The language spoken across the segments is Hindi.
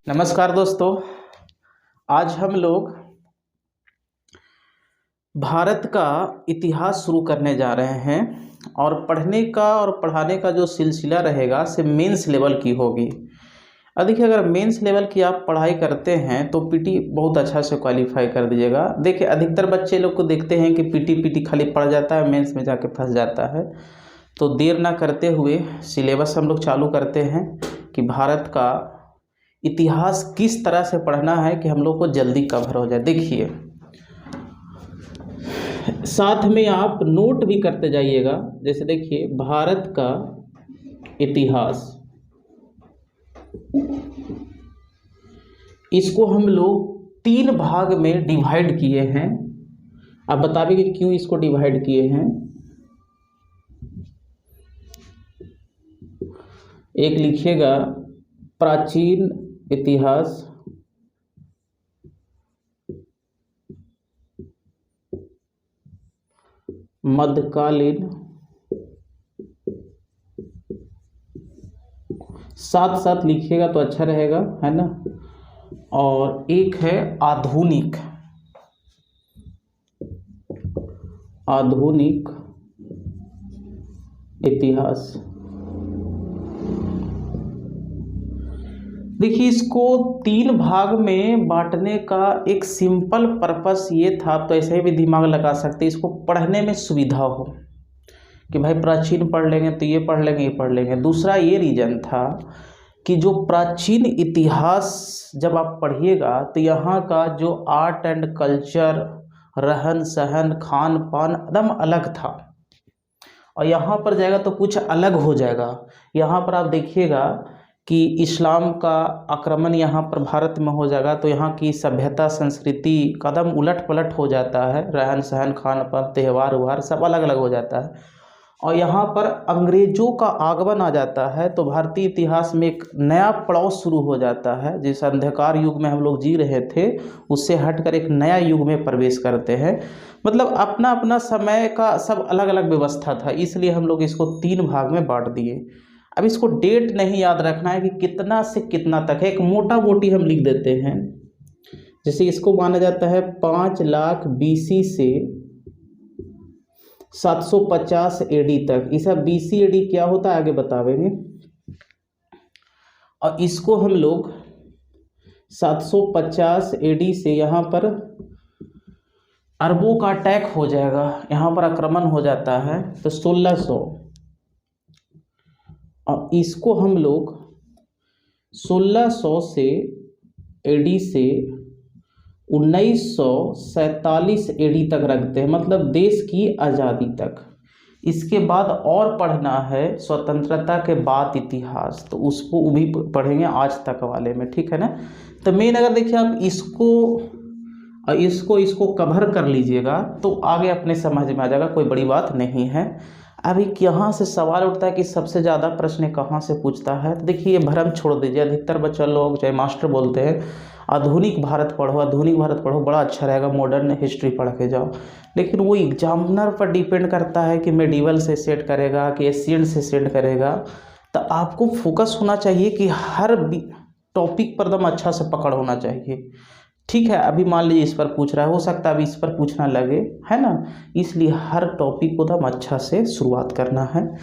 नमस्कार दोस्तों, आज हम लोग भारत का इतिहास शुरू करने जा रहे हैं और पढ़ने का और पढ़ाने का जो सिलसिला रहेगा से मेंस लेवल की होगी। अब देखिए, अगर मेंस लेवल की आप पढ़ाई करते हैं तो पीटी बहुत अच्छा से क्वालिफाई कर दीजिएगा। देखिए, अधिकतर बच्चे लोग को देखते हैं कि पीटी खाली पढ़ जाता है, मेंस में जाके फंस जाता है। तो देर ना करते हुए सिलेबस हम लोग चालू करते हैं कि भारत का इतिहास किस तरह से पढ़ना है कि हम लोग को जल्दी कवर हो जाए। देखिए, साथ में आप नोट भी करते जाइएगा। जैसे देखिए, भारत का इतिहास, इसको हम लोग 3 भाग में डिवाइड किए हैं। आप बताइए कि क्यों इसको डिवाइड किए हैं। एक लिखिएगा प्राचीन इतिहास, मध्यकालीन, साथ साथ लिखिएगा तो अच्छा रहेगा, है ना। और एक है आधुनिक इतिहास। देखिए, इसको 3 भाग में बांटने का एक सिंपल पर्पस ये था, तो ऐसे भी दिमाग लगा सकते, इसको पढ़ने में सुविधा हो कि भाई प्राचीन पढ़ लेंगे तो ये पढ़ लेंगे, ये पढ़ लेंगे। दूसरा ये रीजन था कि जो प्राचीन इतिहास जब आप पढ़िएगा तो यहाँ का जो आर्ट एंड कल्चर, रहन सहन, खान पान एकदम अलग था, और यहाँ पर जाएगा तो कुछ अलग हो जाएगा। यहाँ पर आप देखिएगा कि इस्लाम का आक्रमण यहाँ पर भारत में हो जाएगा, तो यहाँ की सभ्यता संस्कृति कदम उलट पलट हो जाता है, रहन सहन, खान पान, त्यौहार उहार सब अलग अलग हो जाता है। और यहाँ पर अंग्रेजों का आगमन आ जाता है, तो भारतीय इतिहास में एक नया पड़ाव शुरू हो जाता है। जिस अंधकार युग में हम लोग जी रहे थे उससे हटकर एक नया युग में प्रवेश करते हैं। मतलब अपना अपना समय का सब अलग अलग व्यवस्था था, इसलिए हम लोग इसको 3 भाग में बांट दिए। अब इसको डेट नहीं याद रखना है कि कितना से कितना तक है, एक मोटा मोटी हम लिख देते हैं। जैसे इसको माना जाता है 5 लाख BC से 750 AD तक। इस BC AD क्या होता है आगे बतावेंगे। और इसको हम लोग 750 AD से यहाँ पर अरबों का अटैक हो जाएगा, यहाँ पर आक्रमण हो जाता है, तो 1600। और इसको हम लोग 1600 से AD से 1947 AD तक रखते हैं, मतलब देश की आज़ादी तक। इसके बाद और पढ़ना है स्वतंत्रता के बाद इतिहास, तो उसको भी पढ़ेंगे आज तक वाले में, ठीक है ना। तो मेन अगर देखिए आप इसको कवर कर लीजिएगा तो आगे अपने समझ में आ जाएगा, कोई बड़ी बात नहीं है। अभी यहाँ से सवाल उठता है कि सबसे ज़्यादा प्रश्न कहाँ से पूछता है। तो देखिए, ये भ्रम छोड़ दीजिए। अधिकतर बच्चा लोग चाहे मास्टर बोलते हैं आधुनिक भारत पढ़ो, आधुनिक भारत पढ़ो, बड़ा अच्छा रहेगा, मॉडर्न हिस्ट्री पढ़ के जाओ। लेकिन वो एग्जामिनर पर डिपेंड करता है कि मेडिवल से सेट करेगा कि एशियन से सेट करेगा। तो आपको फोकस होना चाहिए कि हर टॉपिक पर एकदम अच्छा से पकड़ होना चाहिए, ठीक है। अभी मान लीजिए इस पर पूछ रहा है, हो सकता है अभी इस पर पूछना लगे, है ना। इसलिए हर टॉपिक को एकदम अच्छा से शुरुआत करना है।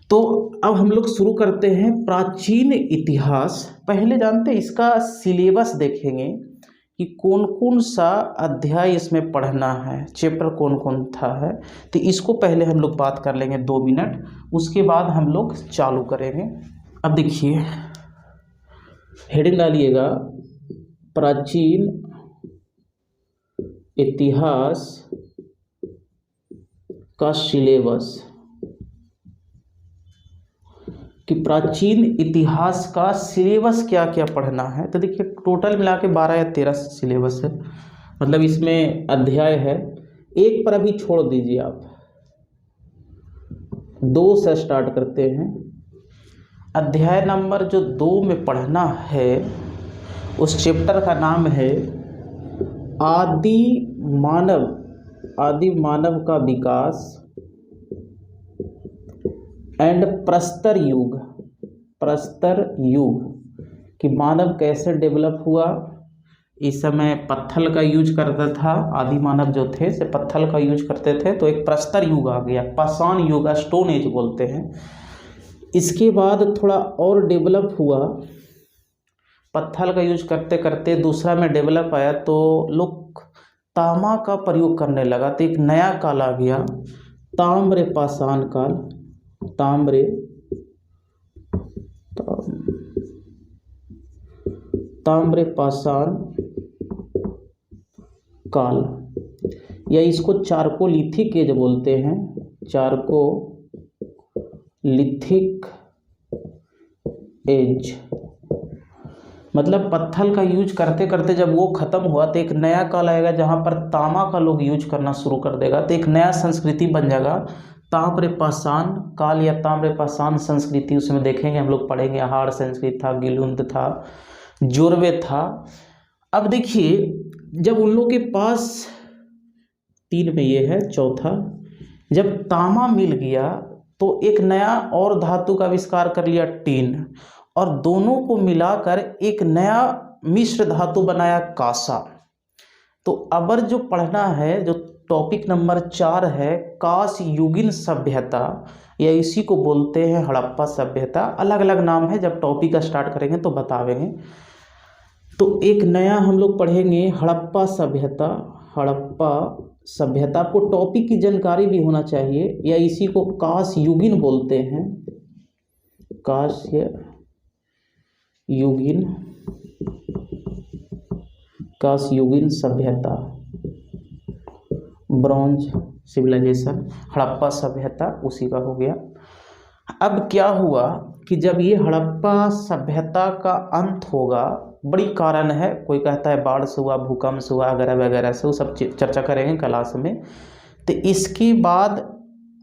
तो अब हम लोग शुरू करते हैं प्राचीन इतिहास। पहले जानते हैं इसका सिलेबस देखेंगे कि कौन कौन सा अध्याय इसमें पढ़ना है, चैप्टर कौन कौन था है। तो इसको पहले हम लोग बात कर लेंगे 2 मिनट, उसके बाद हम लोग चालू करेंगे। अब देखिए, हेडिंग डालिएगा प्राचीन इतिहास का सिलेबस, कि प्राचीन इतिहास का सिलेबस क्या क्या पढ़ना है। तो देखिए, टोटल मिला के 12 या 13 सिलेबस है, मतलब इसमें अध्याय है। एक पर अभी छोड़ दीजिए आप, 2 से स्टार्ट करते हैं। अध्याय नंबर जो 2 में पढ़ना है उस चैप्टर का नाम है आदि मानव का विकास एंड प्रस्तर युग, प्रस्तर युग कि मानव कैसे डेवलप हुआ। इस समय पत्थर का यूज करता था, आदि मानव जो थे से पत्थर का यूज करते थे, तो एक प्रस्तर युग आ गया, पाषाण युग, स्टोन एज बोलते हैं। इसके बाद थोड़ा और डेवलप हुआ, पत्थर का यूज करते करते दूसरा में डेवलप आया तो लोग तांबा का प्रयोग करने लगा, तो एक नया काल आ गया, ताम्र पाषाण काल, ताम्र पाषाण काल, या इसको चारकोलिथिक एज बोलते हैं, चारकोलिथिक एज। मतलब पत्थर का यूज करते करते जब वो खत्म हुआ तो एक नया काल आएगा जहाँ पर तांबा का लोग यूज करना शुरू कर देगा, तो एक नया संस्कृति बन जाएगा, ताम्र पाषाण काल या ताम्र पाषाण संस्कृति। उसमें देखेंगे हम लोग पढ़ेंगे, हाड़ संस्कृति था, गिलुंद था, जोरवे था। अब देखिए जब उन लोग के पास 3 में ये है, चौथा जब तांबा मिल गया तो एक नया और धातु का आविष्कार कर लिया, टीन, और दोनों को मिलाकर एक नया मिश्र धातु बनाया, कांसा। तो अबर जो पढ़ना है, जो टॉपिक नंबर 4 है, कांस्य युगीन सभ्यता, या इसी को बोलते हैं हड़प्पा सभ्यता। अलग अलग नाम है, जब टॉपिक का स्टार्ट करेंगे तो बतावेंगे। तो एक नया हम लोग पढ़ेंगे हड़प्पा सभ्यता, हड़प्पा सभ्यता। आपको टॉपिक की जानकारी भी होना चाहिए, या इसी को कांस्य युगीन बोलते हैं, कांस्य युगीन, कांस्य युगीन सभ्यता, ब्रॉन्ज सिविलाइजेशन, हड़प्पा सभ्यता उसी का हो गया। अब क्या हुआ कि जब ये हड़प्पा सभ्यता का अंत होगा, बड़ी कारण है, कोई कहता है बाढ़ से हुआ, भूकंप से हुआ, वगैरह वगैरह से, वो सब चर्चा करेंगे क्लास में। तो इसके बाद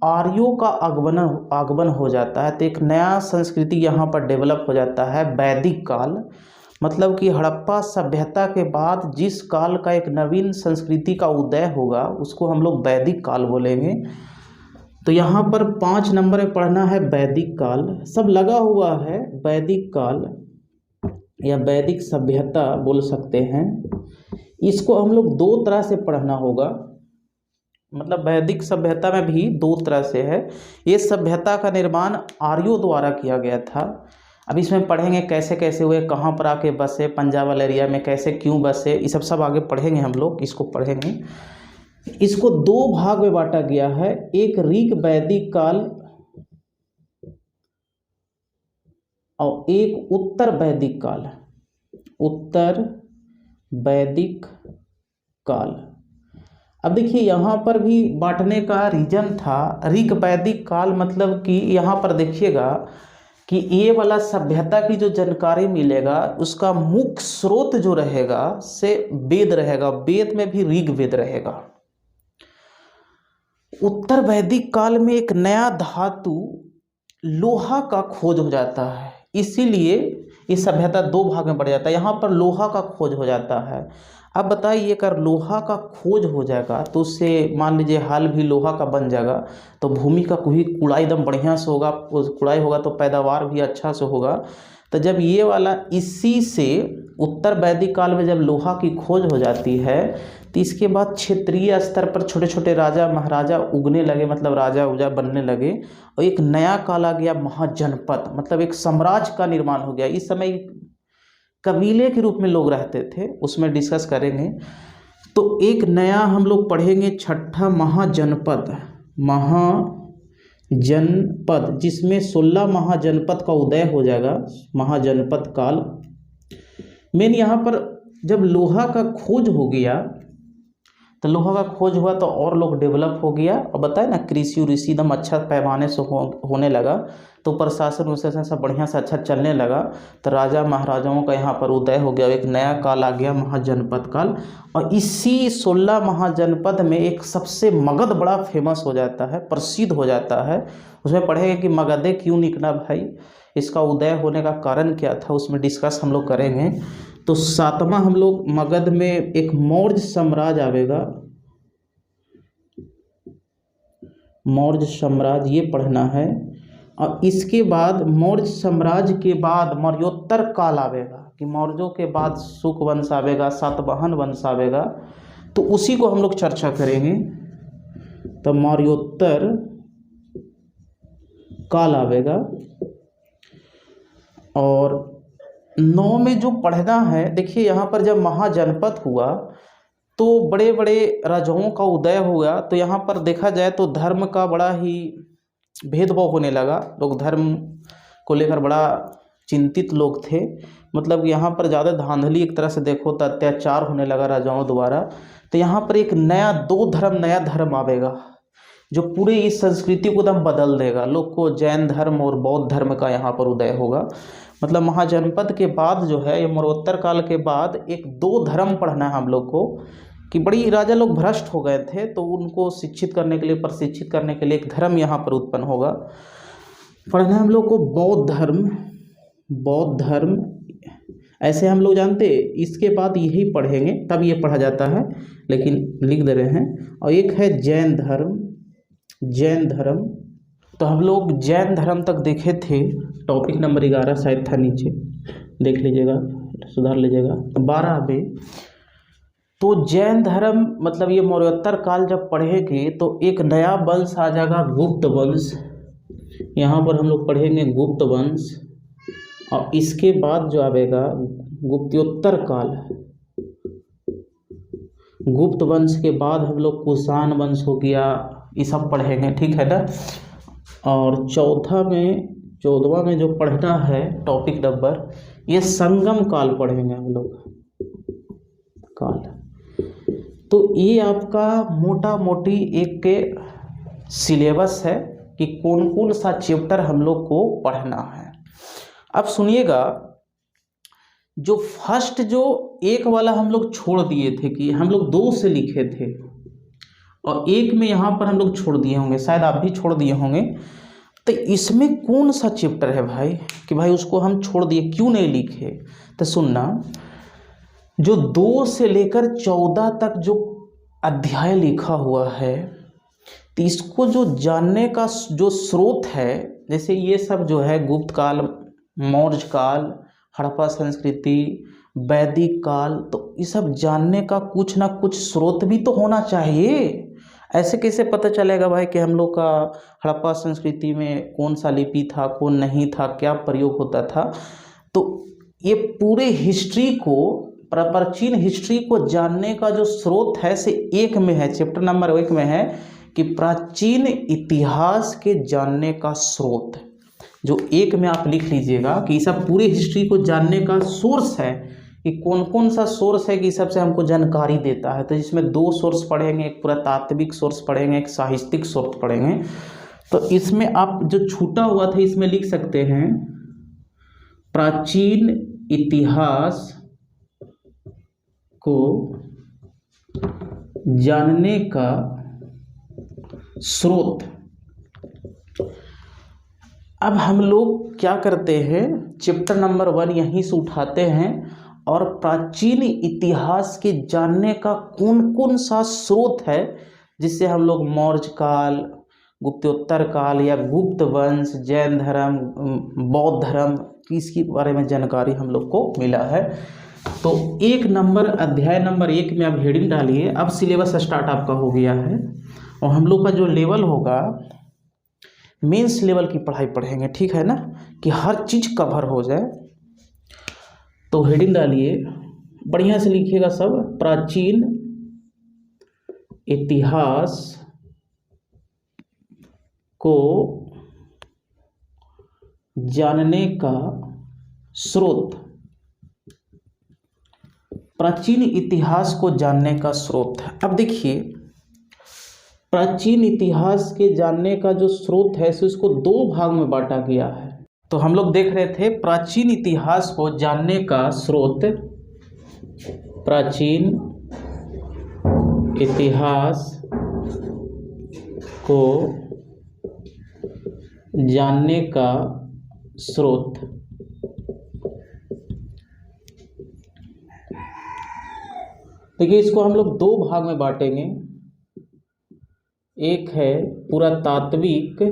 आर्यों का आगमन हो जाता है, तो एक नया संस्कृति यहाँ पर डेवलप हो जाता है, वैदिक काल। मतलब कि हड़प्पा सभ्यता के बाद जिस काल का एक नवीन संस्कृति का उदय होगा उसको हम लोग वैदिक काल बोलेंगे। तो यहाँ पर 5 नंबर में पढ़ना है वैदिक काल, सब लगा हुआ है, वैदिक काल या वैदिक सभ्यता बोल सकते हैं। इसको हम लोग 2 तरह से पढ़ना होगा, मतलब वैदिक सभ्यता में भी 2 तरह से है। ये सभ्यता का निर्माण आर्यों द्वारा किया गया था। अब इसमें पढ़ेंगे कैसे कैसे हुए, कहाँ पर आके बसे, पंजाब वाले एरिया में कैसे क्यों बसे, ये सब आगे पढ़ेंगे हम लोग, इसको पढ़ेंगे। इसको 2 भाग में बांटा गया है, एक ऋग वैदिक काल और एक उत्तर वैदिक काल, उत्तर वैदिक काल। अब देखिए यहाँ पर भी बांटने का रीजन था, ऋग वैदिक काल मतलब कि यहाँ पर देखिएगा कि ये वाला सभ्यता की जो जानकारी मिलेगा उसका मुख्य स्रोत जो रहेगा से वेद रहेगा, वेद में भी ऋग वेद रहेगा। उत्तर वैदिक काल में एक नया धातु लोहा का खोज हो जाता है, इसीलिए ये सभ्यता 2 भाग में बढ़ जाता है। यहाँ पर लोहा का खोज हो जाता है। अब बताइए अगर लोहा का खोज हो जाएगा तो उससे मान लीजिए हाल भी लोहा का बन जाएगा, तो भूमि का कोई कुड़ाई एकदम बढ़िया से होगा, कुड़ाई होगा तो पैदावार भी अच्छा से होगा। तो जब ये वाला इसी से उत्तर वैदिक काल में जब लोहा की खोज हो जाती है तो इसके बाद क्षेत्रीय स्तर पर छोटे छोटे राजा महाराजा उगने लगे, मतलब राजा उजा बनने लगे, और एक नया काल आ गया महाजनपद, मतलब एक साम्राज्य का निर्माण हो गया। इस समय कबीले के रूप में लोग रहते थे, उसमें डिस्कस करेंगे। तो एक नया हम लोग पढ़ेंगे 6ठा महाजनपद, महाजनपद जिसमें 16 महाजनपद का उदय हो जाएगा, महाजनपद काल। मेन यहाँ पर जब लोहा का खोज हो गया तो लोहा का खोज हुआ तो और लोग डेवलप हो गया, और बताए ना कृषि उऋषि एकदम अच्छा पैमाने से होने लगा, तो प्रशासन उशासन सब बढ़िया से अच्छा चलने लगा, तो राजा महाराजाओं का यहाँ पर उदय हो गया, एक नया काल आ गया महाजनपद काल। और इसी 16 महाजनपद में एक सबसे मगध बड़ा फेमस हो जाता है, प्रसिद्ध हो जाता है। उसमें पढ़ेंगे कि मगधे क्यों निकला भाई, इसका उदय होने का कारण क्या था, उसमें डिस्कस हम लोग करेंगे। तो 7वां हम लोग मगध में एक मौर्य साम्राज्य आवेगा, मौर्य साम्राज्य ये पढ़ना है। और इसके बाद मौर्य साम्राज्य के बाद मौर्योत्तर काल आवेगा, कि मौर्यों के बाद शुक वंश आवेगा, सातवाहन वंश आवेगा, तो उसी को हम लोग चर्चा करेंगे। तो मौर्योत्तर काल आवेगा। और 9 में जो पढ़ना है, देखिए यहाँ पर जब महाजनपद हुआ तो बड़े बड़े राजाओं का उदय हुआ, तो यहाँ पर देखा जाए तो धर्म का बड़ा ही भेदभाव होने लगा। लोग धर्म को लेकर बड़ा चिंतित लोग थे, मतलब यहाँ पर ज़्यादा धांधली, एक तरह से देखो तो अत्याचार होने लगा राजाओं द्वारा। तो यहाँ पर एक नया नया धर्म आवेगा जो पूरे इस संस्कृति को एकदम बदल देगा। लोग को जैन धर्म और बौद्ध धर्म का यहाँ पर उदय होगा। मतलब महाजनपद के बाद जो है, ये मौर्योत्तर काल के बाद एक 2 धर्म पढ़ना है हम लोग को, कि बड़ी राजा लोग भ्रष्ट हो गए थे, तो उनको शिक्षित करने के लिए, प्रशिक्षित करने के लिए एक धर्म यहाँ पर उत्पन्न होगा। पढ़ना है हम लोग को बौद्ध धर्म। बौद्ध धर्म ऐसे हम लोग जानते, इसके बाद यही पढ़ेंगे, तब ये पढ़ा जाता है, लेकिन लिख दे रहे हैं। और एक है जैन धर्म। जैन धर्म, तो हम लोग जैन धर्म तक देखे थे, टॉपिक नंबर 11 शायद था, नीचे देख लीजिएगा, सुधार लीजिएगा। 12 में तो जैन धर्म, मतलब ये मौर्योत्तर काल जब पढ़ेंगे तो एक नया वंश आ जाएगा, गुप्त वंश। यहाँ पर हम लोग पढ़ेंगे गुप्त वंश। और इसके बाद जो आवेगा गुप्त्योत्तर काल। गुप्त वंश के बाद हम लोग कुषाण वंश हो गया, ये सब पढ़ेंगे, ठीक है ना। और 14वां में जो पढ़ना है टॉपिक नंबर, ये संगम काल पढ़ेंगे हम लोग, काल। तो ये आपका मोटा मोटी एक के सिलेबस है कि कौन कौन सा चैप्टर हम लोग को पढ़ना है। अब सुनिएगा, जो फर्स्ट जो एक वाला हम लोग छोड़ दिए थे, कि हम लोग 2 से लिखे थे और 1 में यहाँ पर हम लोग छोड़ दिए होंगे, शायद आप भी छोड़ दिए होंगे। तो इसमें कौन सा चैप्टर है भाई, कि भाई उसको हम छोड़ दिए, क्यों नहीं लिखे? तो सुनना, जो 2 से लेकर 14 तक जो अध्याय लिखा हुआ है, तो इसको जो जानने का जो स्रोत है, जैसे ये सब जो है गुप्त काल, मौर्य काल, हड़प्पा संस्कृति, वैदिक काल, तो ये सब जानने का कुछ ना कुछ स्रोत भी तो होना चाहिए। ऐसे कैसे पता चलेगा भाई कि हम लोग का हड़प्पा संस्कृति में कौन सा लिपि था, कौन नहीं था, क्या प्रयोग होता था? तो ये पूरे हिस्ट्री को, प्राचीन हिस्ट्री को जानने का जो स्रोत है, से 1 में है, चैप्टर नंबर 1 में है कि प्राचीन इतिहास के जानने का स्रोत। जो 1 में आप लिख लीजिएगा कि सब पूरी हिस्ट्री को जानने का सोर्स है, कि कौन कौन सा सोर्स है कि सबसे हमको जानकारी देता है। तो इसमें 2 सोर्स पढ़ेंगे, एक पुरातात्विक सोर्स पढ़ेंगे, एक साहित्यिक सोर्स पढ़ेंगे। तो इसमें आप जो छूटा हुआ था, इसमें लिख सकते हैं प्राचीन इतिहास को जानने का स्रोत। अब हम लोग क्या करते हैं, चैप्टर नंबर 1 यहीं से उठाते हैं और प्राचीन इतिहास के जानने का कौन कौन सा स्रोत है, जिससे हम लोग मौर्य काल, गुप्त्योत्तर काल या गुप्त वंश, जैन धर्म, बौद्ध धर्म, इसके बारे में जानकारी हम लोग को मिला है। तो 1 नंबर, अध्याय नंबर 1 में आप हेडिंग डालिए। अब सिलेबस स्टार्ट आपका हो गया है और हम लोग का जो लेवल होगा, मेंस लेवल की पढ़ाई पढ़ेंगे, ठीक है ना, कि हर चीज़ कवर हो जाए। तो हेडिंग डालिए, बढ़िया से लिखिएगा सब, प्राचीन इतिहास को जानने का स्रोत। प्राचीन इतिहास को जानने का स्रोत। अब देखिए, प्राचीन इतिहास के जानने का जो स्रोत है, इसको 2 भाग में बांटा गया है। तो हम लोग देख रहे थे प्राचीन इतिहास को जानने का स्रोत, प्राचीन इतिहास को जानने का स्रोत। देखिए, इसको हम लोग 2 भाग में बांटेंगे। एक है पुरातात्विक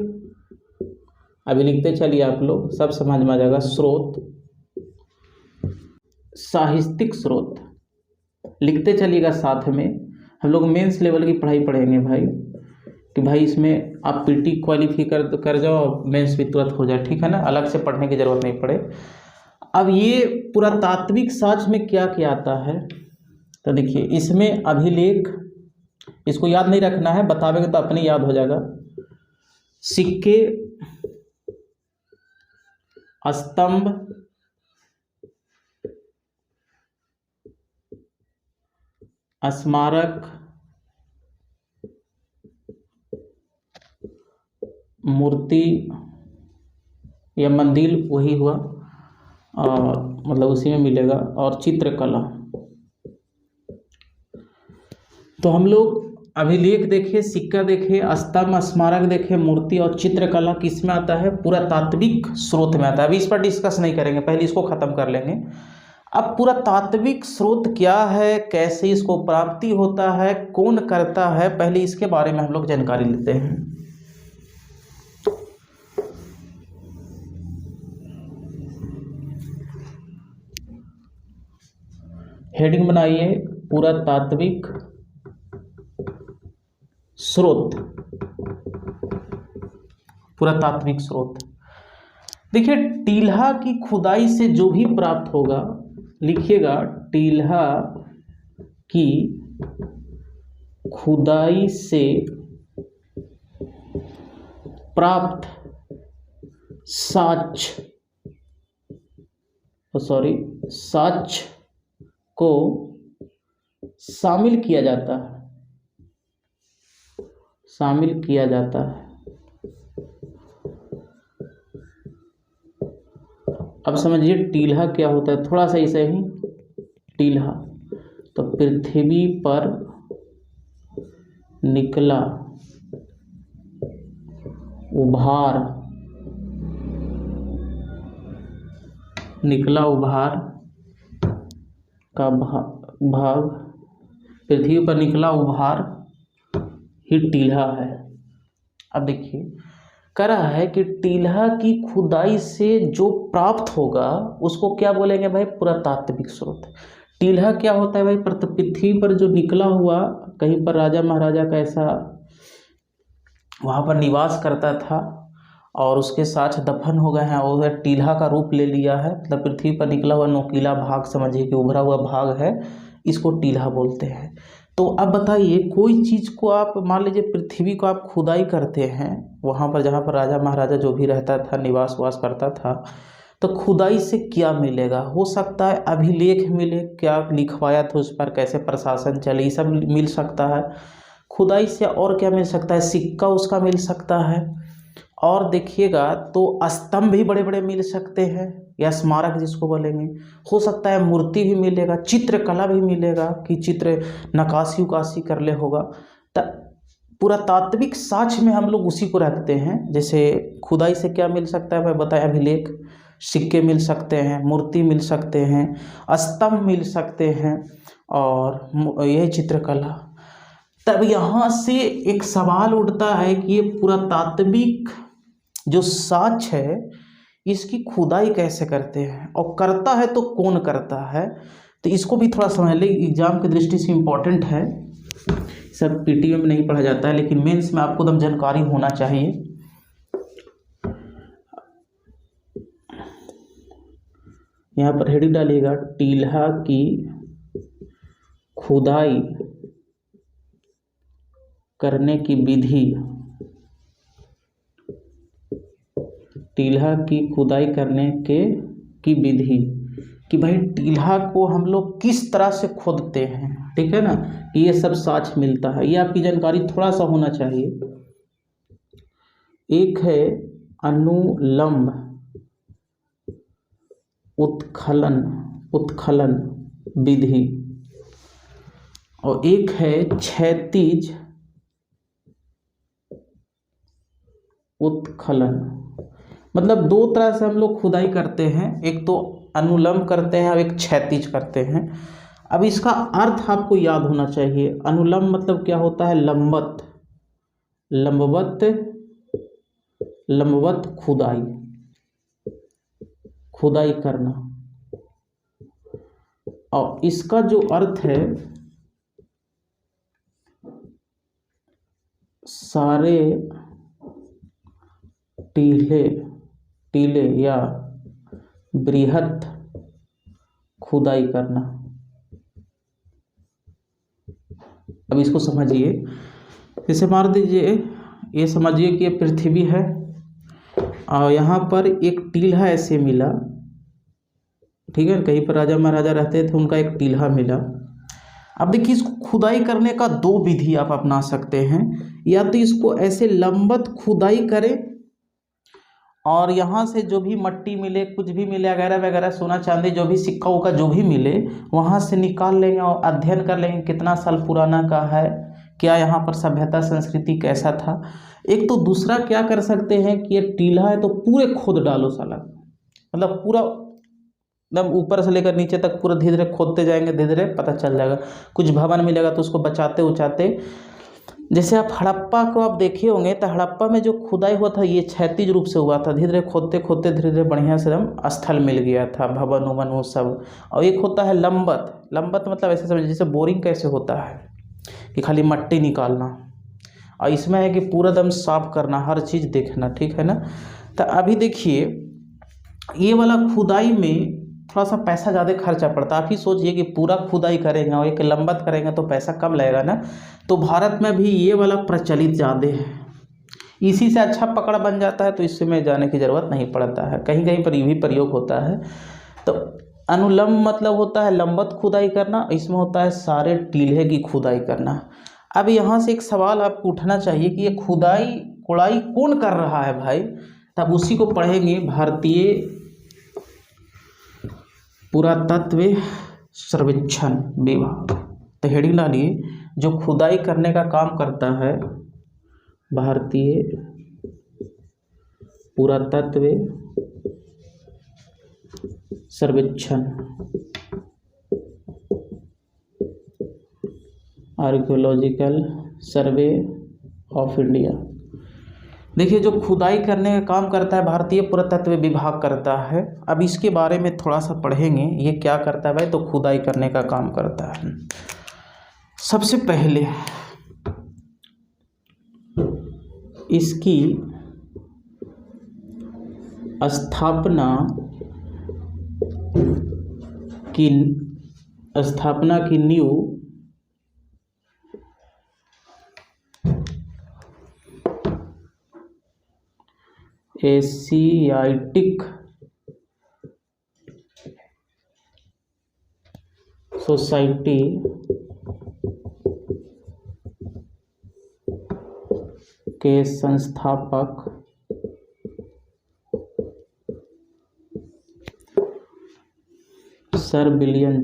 अभी लिखते चलिए, आप लोग सब समझ में आ जाएगा। स्रोत, साहित्यिक स्रोत लिखते चलिएगा। साथ में हम लोग मेंस लेवल की पढ़ाई पढ़ेंगे भाई, कि भाई इसमें आप पीटी क्वालिफाई कर जाओ, मेंस भी तुरंत हो जाए, ठीक है ना, अलग से पढ़ने की जरूरत नहीं पड़े। अब ये पुरातात्विक साक्ष्य में क्या क्या आता है, तो देखिए इसमें अभिलेख, इसको याद नहीं रखना है, बतावेंगे तो अपने याद हो जाएगा। सिक्के, स्तंभ, स्मारक, मूर्ति या मंदिर, वही हुआ, और मतलब उसी में मिलेगा, और चित्रकला। तो हम लोग अभिलेख देखे, सिक्का देखे, स्तंभ, स्मारक देखे, मूर्ति और चित्रकला किस में आता है, पुरातात्विक स्रोत में आता है। अभी इस पर डिस्कस नहीं करेंगे, पहले इसको खत्म कर लेंगे। अब पुरातात्विक स्रोत क्या है, कैसे इसको प्राप्ति होता है, कौन करता है, पहले इसके बारे में हम लोग जानकारी लेते हैं। हेडिंग बनाइए, पुरातात्विक स्रोत। पुरातात्विक स्रोत देखिए, टील्हा की खुदाई से जो भी प्राप्त होगा, लिखिएगा, टील्हा की खुदाई से प्राप्त साक्ष्य को शामिल किया जाता है, शामिल किया जाता है। अब समझिए टील्हा क्या होता है, थोड़ा सा ऐसे ही। टील्हा तो पृथ्वी पर निकला उभार, निकला उभार का भाग, पृथ्वी पर निकला उभार ही टील्हा है। अब देखिए कह रहा है कि टील्हा की खुदाई से जो प्राप्त होगा उसको क्या बोलेंगे भाई, पुरातात्विक स्रोत। टील्हा क्या होता है भाई, पृथ्वी पर जो निकला हुआ, कहीं पर राजा महाराजा का ऐसा वहाँ पर निवास करता था और उसके साथ दफन हो गए हैं, और टील्हा का रूप ले लिया है, मतलब पृथ्वी पर निकला हुआ नोकीला भाग, समझिए कि उभरा हुआ भाग है, इसको टील्हा बोलते हैं। तो अब बताइए, कोई चीज़ को आप मान लीजिए पृथ्वी को आप खुदाई करते हैं, वहाँ पर जहाँ पर राजा महाराजा जो भी रहता था, निवास वास करता था, तो खुदाई से क्या मिलेगा, हो सकता है अभिलेख मिले, क्या लिखवाया था उस पर, कैसे प्रशासन चले, ये सब मिल सकता है खुदाई से। और क्या मिल सकता है, सिक्का उसका मिल सकता है, और देखिएगा तो स्तंभ भी बड़े बड़े मिल सकते हैं, या स्मारक जिसको बोलेंगे, हो सकता है मूर्ति भी मिलेगा, चित्रकला भी मिलेगा कि चित्र नक्काशी उकाशी कर ले होगा। तो पुरातात्विक साक्ष्य में हम लोग उसी को रखते हैं। जैसे खुदाई से क्या मिल सकता है, मैं बताया, अभिलेख, सिक्के मिल सकते हैं, मूर्ति मिल सकते हैं, स्तंभ मिल सकते हैं, और यह चित्रकला। तब यहाँ से एक सवाल उठता है कि ये पुरातात्विक जो साक्ष्य है इसकी खुदाई कैसे करते हैं, और करता है तो कौन करता है, तो इसको भी थोड़ा समझ ले, एग्जाम की दृष्टि से इम्पोर्टेंट है। सब पीटीएम में नहीं पढ़ा जाता है, लेकिन मेंस में आपको एकदम जानकारी होना चाहिए। यहाँ पर हेडिंग डालिएगा, टील्हा की खुदाई करने की विधि, टील्हा की खुदाई करने की विधि, कि भाई टील्हा को हम लोग किस तरह से खोदते हैं, ठीक है ना, कि ये सब साक्ष्य मिलता है, ये आपकी जानकारी थोड़ा सा होना चाहिए। एक है अनुलंब उत्खनन विधि, और एक है क्षैतिज उत्खनन। मतलब दो तरह से हम लोग खुदाई करते हैं, एक तो अनुलंब करते हैं और एक क्षैतिज करते हैं। अब इसका अर्थ आपको याद होना चाहिए। अनुलंब मतलब क्या होता है, लंबवत, लंबवत खुदाई, खुदाई करना। और इसका जो अर्थ है सारे टीले टीले या बृहत खुदाई करना। अब इसको समझिए, जैसे मान दीजिए ये समझिए कि ये पृथ्वी है और यहाँ पर एक टीला ऐसे मिला, ठीक है, कहीं पर राजा महाराजा रहते थे, उनका एक टीला मिला। अब देखिए इसको खुदाई करने का दो विधि आप अपना सकते हैं, या तो इसको ऐसे लंबवत खुदाई करें और यहाँ से जो भी मट्टी मिले, कुछ भी मिले वगैरह वगैरह, सोना चांदी जो भी सिक्का उक्का जो भी मिले वहाँ से निकाल लेंगे और अध्ययन कर लेंगे कितना साल पुराना का है, क्या यहाँ पर सभ्यता संस्कृति कैसा था। एक तो दूसरा क्या कर सकते हैं कि ये टीला है तो पूरे खोद डालो साला, मतलब पूरा एकदम ऊपर से लेकर नीचे तक पूरा धीरे धीरे खोदते जाएंगे, धीरे धीरे पता चल जाएगा। कुछ भवन मिलेगा तो उसको बचाते उचाते, जैसे आप हड़प्पा को आप देखे होंगे तो हड़प्पा में जो खुदाई हुआ था ये क्षैतिज रूप से हुआ था, धीरे धीरे खोदते खोदते धीरे धीरे बढ़िया से एकदम स्थल मिल गया था, भवन उवन वो सब। और एक होता है लंबत, लंबत मतलब ऐसे समझ जैसे बोरिंग कैसे होता है कि खाली मट्टी निकालना, और इसमें है कि पूरा दम साफ करना, हर चीज़ देखना, ठीक है ना। तो अभी देखिए ये वाला खुदाई में थोड़ा सा पैसा ज़्यादा खर्चा पड़ता है। आप ही सोचिए कि पूरा खुदाई करेंगे और एक लंबत करेंगे तो पैसा कम लगेगा ना। तो भारत में भी ये वाला प्रचलित ज़्यादा है, इसी से अच्छा पकड़ बन जाता है, तो इसमें जाने की ज़रूरत नहीं पड़ता है। कहीं कहीं पर ये भी प्रयोग होता है। तो अनुलंब मतलब होता है लंबत खुदाई करना, इसमें होता है सारे टीले की खुदाई करना। अब यहाँ से एक सवाल आपको उठना चाहिए कि ये खुदाई कुड़ाई कौन कर रहा है भाई, तब उसी को पढ़ेंगे। भारतीय पुरातत्व सर्वेक्षण विभाग, तो हेडिंग डालिए, जो खुदाई करने का काम करता है भारतीय पुरातत्व सर्वेक्षण, आर्कियोलॉजिकल सर्वे ऑफ इंडिया। देखिए जो खुदाई करने का काम करता है भारतीय पुरातत्व विभाग करता है। अब इसके बारे में थोड़ा सा पढ़ेंगे, ये क्या करता है भाई, तो खुदाई करने का काम करता है। सबसे पहले इसकी स्थापना की नींव एशियाटिक सोसाइटी के संस्थापक सर विलियम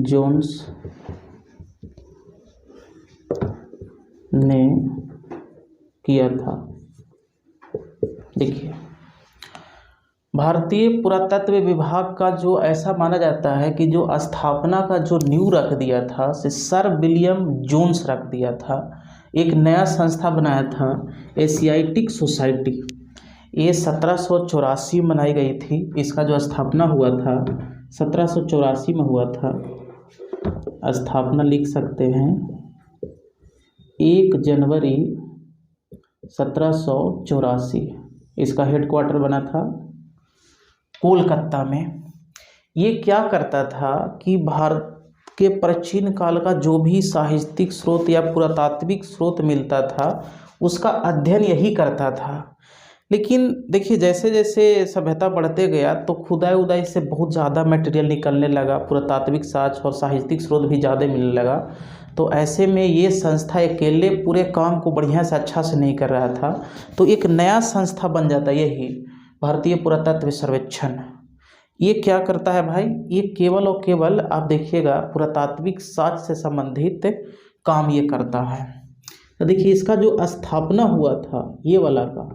जोन्स ने किया था। देखिए भारतीय पुरातत्व विभाग का जो ऐसा माना जाता है कि जो स्थापना का जो नींव रख दिया था से सर विलियम जोन्स रख दिया था। एक नया संस्था बनाया था एशियाटिक सोसाइटी, ये 1784 में बनाई गई थी। इसका जो स्थापना हुआ था 1784 में हुआ था। स्थापना लिख सकते हैं 1 जनवरी 1784। इसका हेडक्वार्टर बना था कोलकाता में। ये क्या करता था कि भारत के प्राचीन काल का जो भी साहित्यिक स्रोत या पुरातात्विक स्रोत मिलता था उसका अध्ययन यही करता था। लेकिन देखिए जैसे जैसे सभ्यता बढ़ते गया तो खुदाई उदाई से बहुत ज़्यादा मटेरियल निकलने लगा, पुरातात्विक साक्ष्य और साहित्यिक स्रोत भी ज़्यादा मिलने लगा। तो ऐसे में ये संस्था अकेले पूरे काम को बढ़िया से अच्छा से नहीं कर रहा था, तो एक नया संस्था बन जाता, यही भारतीय पुरातत्व सर्वेक्षण। ये क्या करता है भाई, ये केवल और केवल आप देखिएगा पुरातात्विक साक्ष्य से संबंधित काम ये करता है। तो देखिए इसका जो स्थापना हुआ था ये वाला का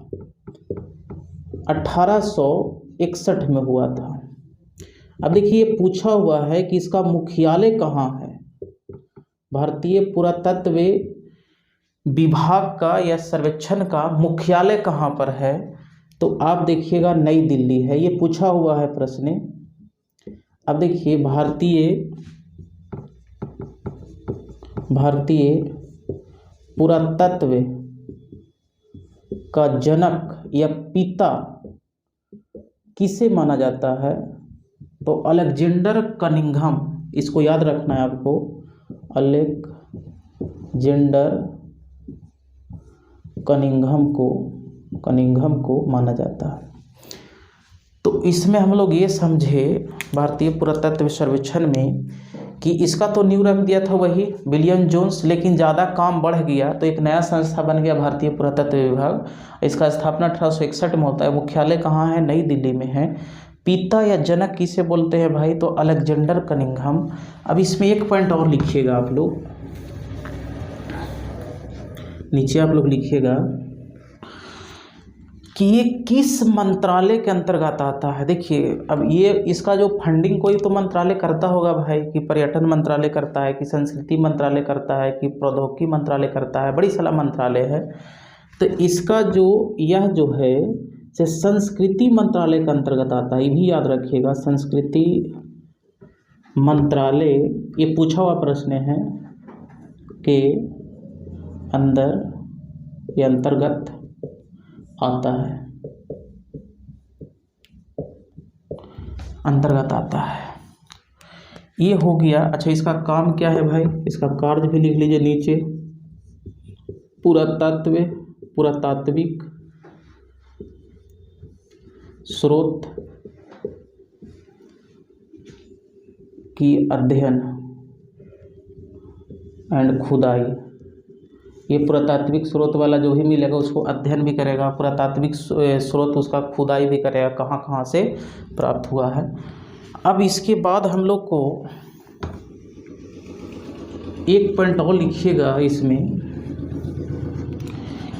1861 में हुआ था। अब देखिए पूछा हुआ है कि इसका मुख्यालय कहाँ है। भारतीय पुरातत्व विभाग का या सर्वेक्षण का मुख्यालय कहाँ पर है, तो आप देखिएगा नई दिल्ली है, ये पूछा हुआ है प्रश्न। अब देखिए भारतीय पुरातत्व का जनक या पिता किसे माना जाता है, तो अलेक्जेंडर कनिंघम, इसको याद रखना है आपको, अलेक्जेंडर कनिंघम को माना जाता है। तो इसमें हम लोग ये समझे भारतीय पुरातत्व सर्वेक्षण में कि इसका तो नींव रख दिया था वही विलियम जोन्स, लेकिन ज़्यादा काम बढ़ गया तो एक नया संस्था बन गया भारतीय पुरातत्व विभाग। इसका स्थापना 1861 में होता है। मुख्यालय कहाँ है, नई दिल्ली में है। पिता या जनक किसे बोलते हैं भाई, तो अलेक्जेंडर कनिंघम। अब इसमें एक पॉइंट और लिखिएगा आप लोग, नीचे आप लोग लिखिएगा कि ये किस मंत्रालय के अंतर्गत आता है। देखिए अब ये इसका जो फंडिंग कोई तो मंत्रालय करता होगा भाई, कि पर्यटन मंत्रालय करता है, कि संस्कृति मंत्रालय करता है, कि प्रौद्योगिकी मंत्रालय करता है, बड़ी सारा मंत्रालय है। तो इसका जो यह जो है से संस्कृति मंत्रालय के अंतर्गत आता है, ये भी याद रखिएगा, संस्कृति मंत्रालय ये पूछा हुआ प्रश्न है के अंदर ये अंतर्गत आता है, ये हो गया। अच्छा इसका काम क्या है भाई, इसका कार्य भी लिख लीजिए नीचे, पुरातात्विक स्रोत की अध्ययन एंड खुदाई। ये पुरातात्विक स्रोत वाला जो भी मिलेगा उसको अध्ययन भी करेगा, पुरातात्विक स्रोत उसका खुदाई भी करेगा, कहाँ कहाँ से प्राप्त हुआ है। अब इसके बाद हम लोग को एक पॉइंट और लिखिएगा इसमें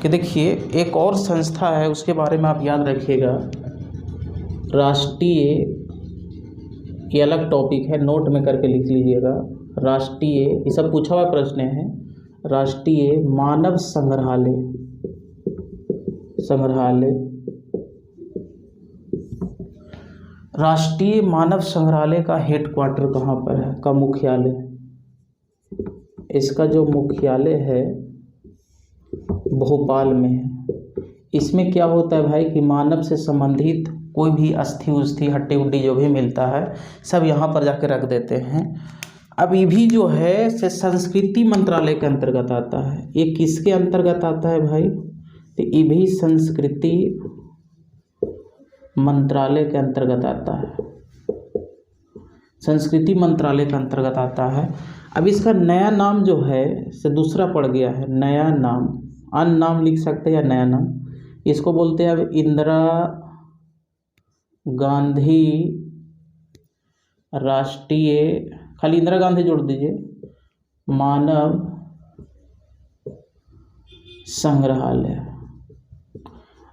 कि देखिए एक और संस्था है उसके बारे में आप याद रखिएगा, राष्ट्रीय, ये अलग टॉपिक है, नोट में करके लिख लीजिएगा, राष्ट्रीय, ये सब पूछा हुआ प्रश्न है, राष्ट्रीय मानव संग्रहालय राष्ट्रीय मानव संग्रहालय का हेडक्वार्टर कहाँ पर है, का मुख्यालय, इसका जो मुख्यालय है भोपाल में है। इसमें क्या होता है भाई कि मानव से संबंधित कोई भी अस्थि उस्थि हड्डी उड्डी जो भी मिलता है सब यहाँ पर जाके रख देते हैं। अब ये भी जो है से संस्कृति मंत्रालय के अंतर्गत आता है। ये किसके अंतर्गत आता है भाई, तो ये भी संस्कृति मंत्रालय के अंतर्गत आता है, संस्कृति मंत्रालय के अंतर्गत आता है। अब इसका नया नाम जो है से दूसरा पड़ गया है, नया नाम, अन्य नाम लिख सकते हैं या नया नाम, इसको बोलते हैं अब इंदिरा गांधी राष्ट्रीय, खाली इंदिरा गांधी जोड़ दीजिए, मानव संग्रहालय।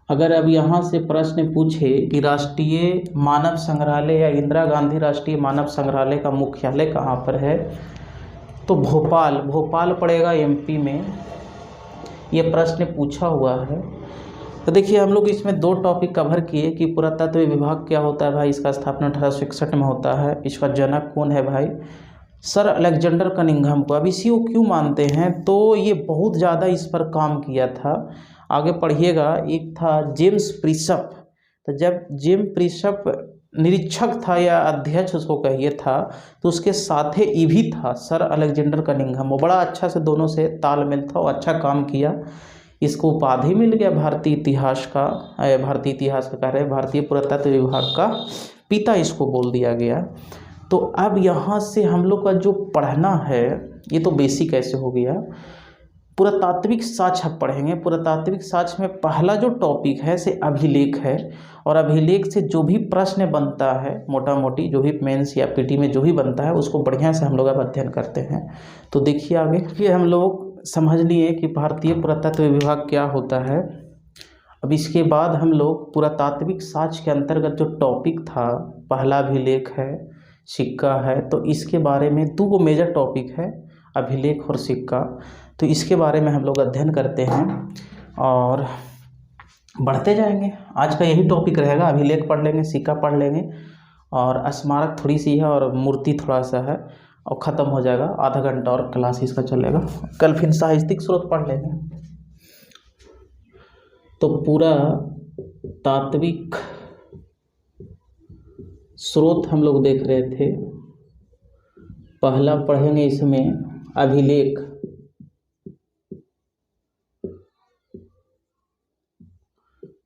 अगर अब यहाँ से प्रश्न पूछे कि राष्ट्रीय मानव संग्रहालय या इंदिरा गांधी राष्ट्रीय मानव संग्रहालय का मुख्यालय कहाँ पर है, तो भोपाल पड़ेगा एमपी में, ये प्रश्न पूछा हुआ है। तो देखिए हम लोग इसमें दो टॉपिक कवर किए कि पुरातत्व विभाग क्या होता है भाई, इसका स्थापना 1861 में होता है, इसका जनक कौन है भाई, सर अलेक्जेंडर कनिंघम को। अब इसी को क्यों मानते हैं, तो ये बहुत ज़्यादा इस पर काम किया था। आगे पढ़िएगा, एक था जेम्स प्रिसप, तो जब जेम्स प्रिसप निरीक्षक था या अध्यक्ष उसको कहिए था, तो उसके साथ ही भी था सर अलेक्जेंडर कनिंघम, वो बड़ा अच्छा से दोनों से तालमेल था और अच्छा काम किया। इसको उपाधि मिल गया भारतीय इतिहास का कह रहे भारतीय पुरातत्व विभाग का पिता इसको बोल दिया गया। तो अब यहाँ से हम लोग का जो पढ़ना है ये तो बेसिक ऐसे हो गया। पुरातात्विक साक्ष्य अब पढ़ेंगे। पुरातात्विक साक्ष्य में पहला जो टॉपिक है से अभिलेख है, और अभिलेख से जो भी प्रश्न बनता है मोटा मोटी, जो भी मेंस या पीटी में जो भी बनता है उसको बढ़िया से हम लोग अब अध्ययन करते हैं। तो देखिए आगे, फिर हम लोग समझ लिए कि भारतीय पुरातत्व विभाग क्या होता है। अब इसके बाद हम लोग पुरातात्विक साक्ष्य के अंतर्गत जो टॉपिक था, पहला अभिलेख है, सिक्का है, तो इसके बारे में दो मेजर टॉपिक है, अभिलेख और सिक्का। तो इसके बारे में हम लोग अध्ययन करते हैं और बढ़ते जाएंगे। आज का यही टॉपिक रहेगा। अभिलेख पढ़ लेंगे, सिक्का पढ़ लेंगे और स्मारक थोड़ी सी है और मूर्ति थोड़ा सा है और ख़त्म हो जाएगा। आधा घंटा और क्लास इसका चलेगा। कल फिर साहित्यिक स्रोत पढ़ लेंगे। तो पूरा तात्विक स्रोत हम लोग देख रहे थे। पहला पढ़ेंगे इसमें अभिलेख।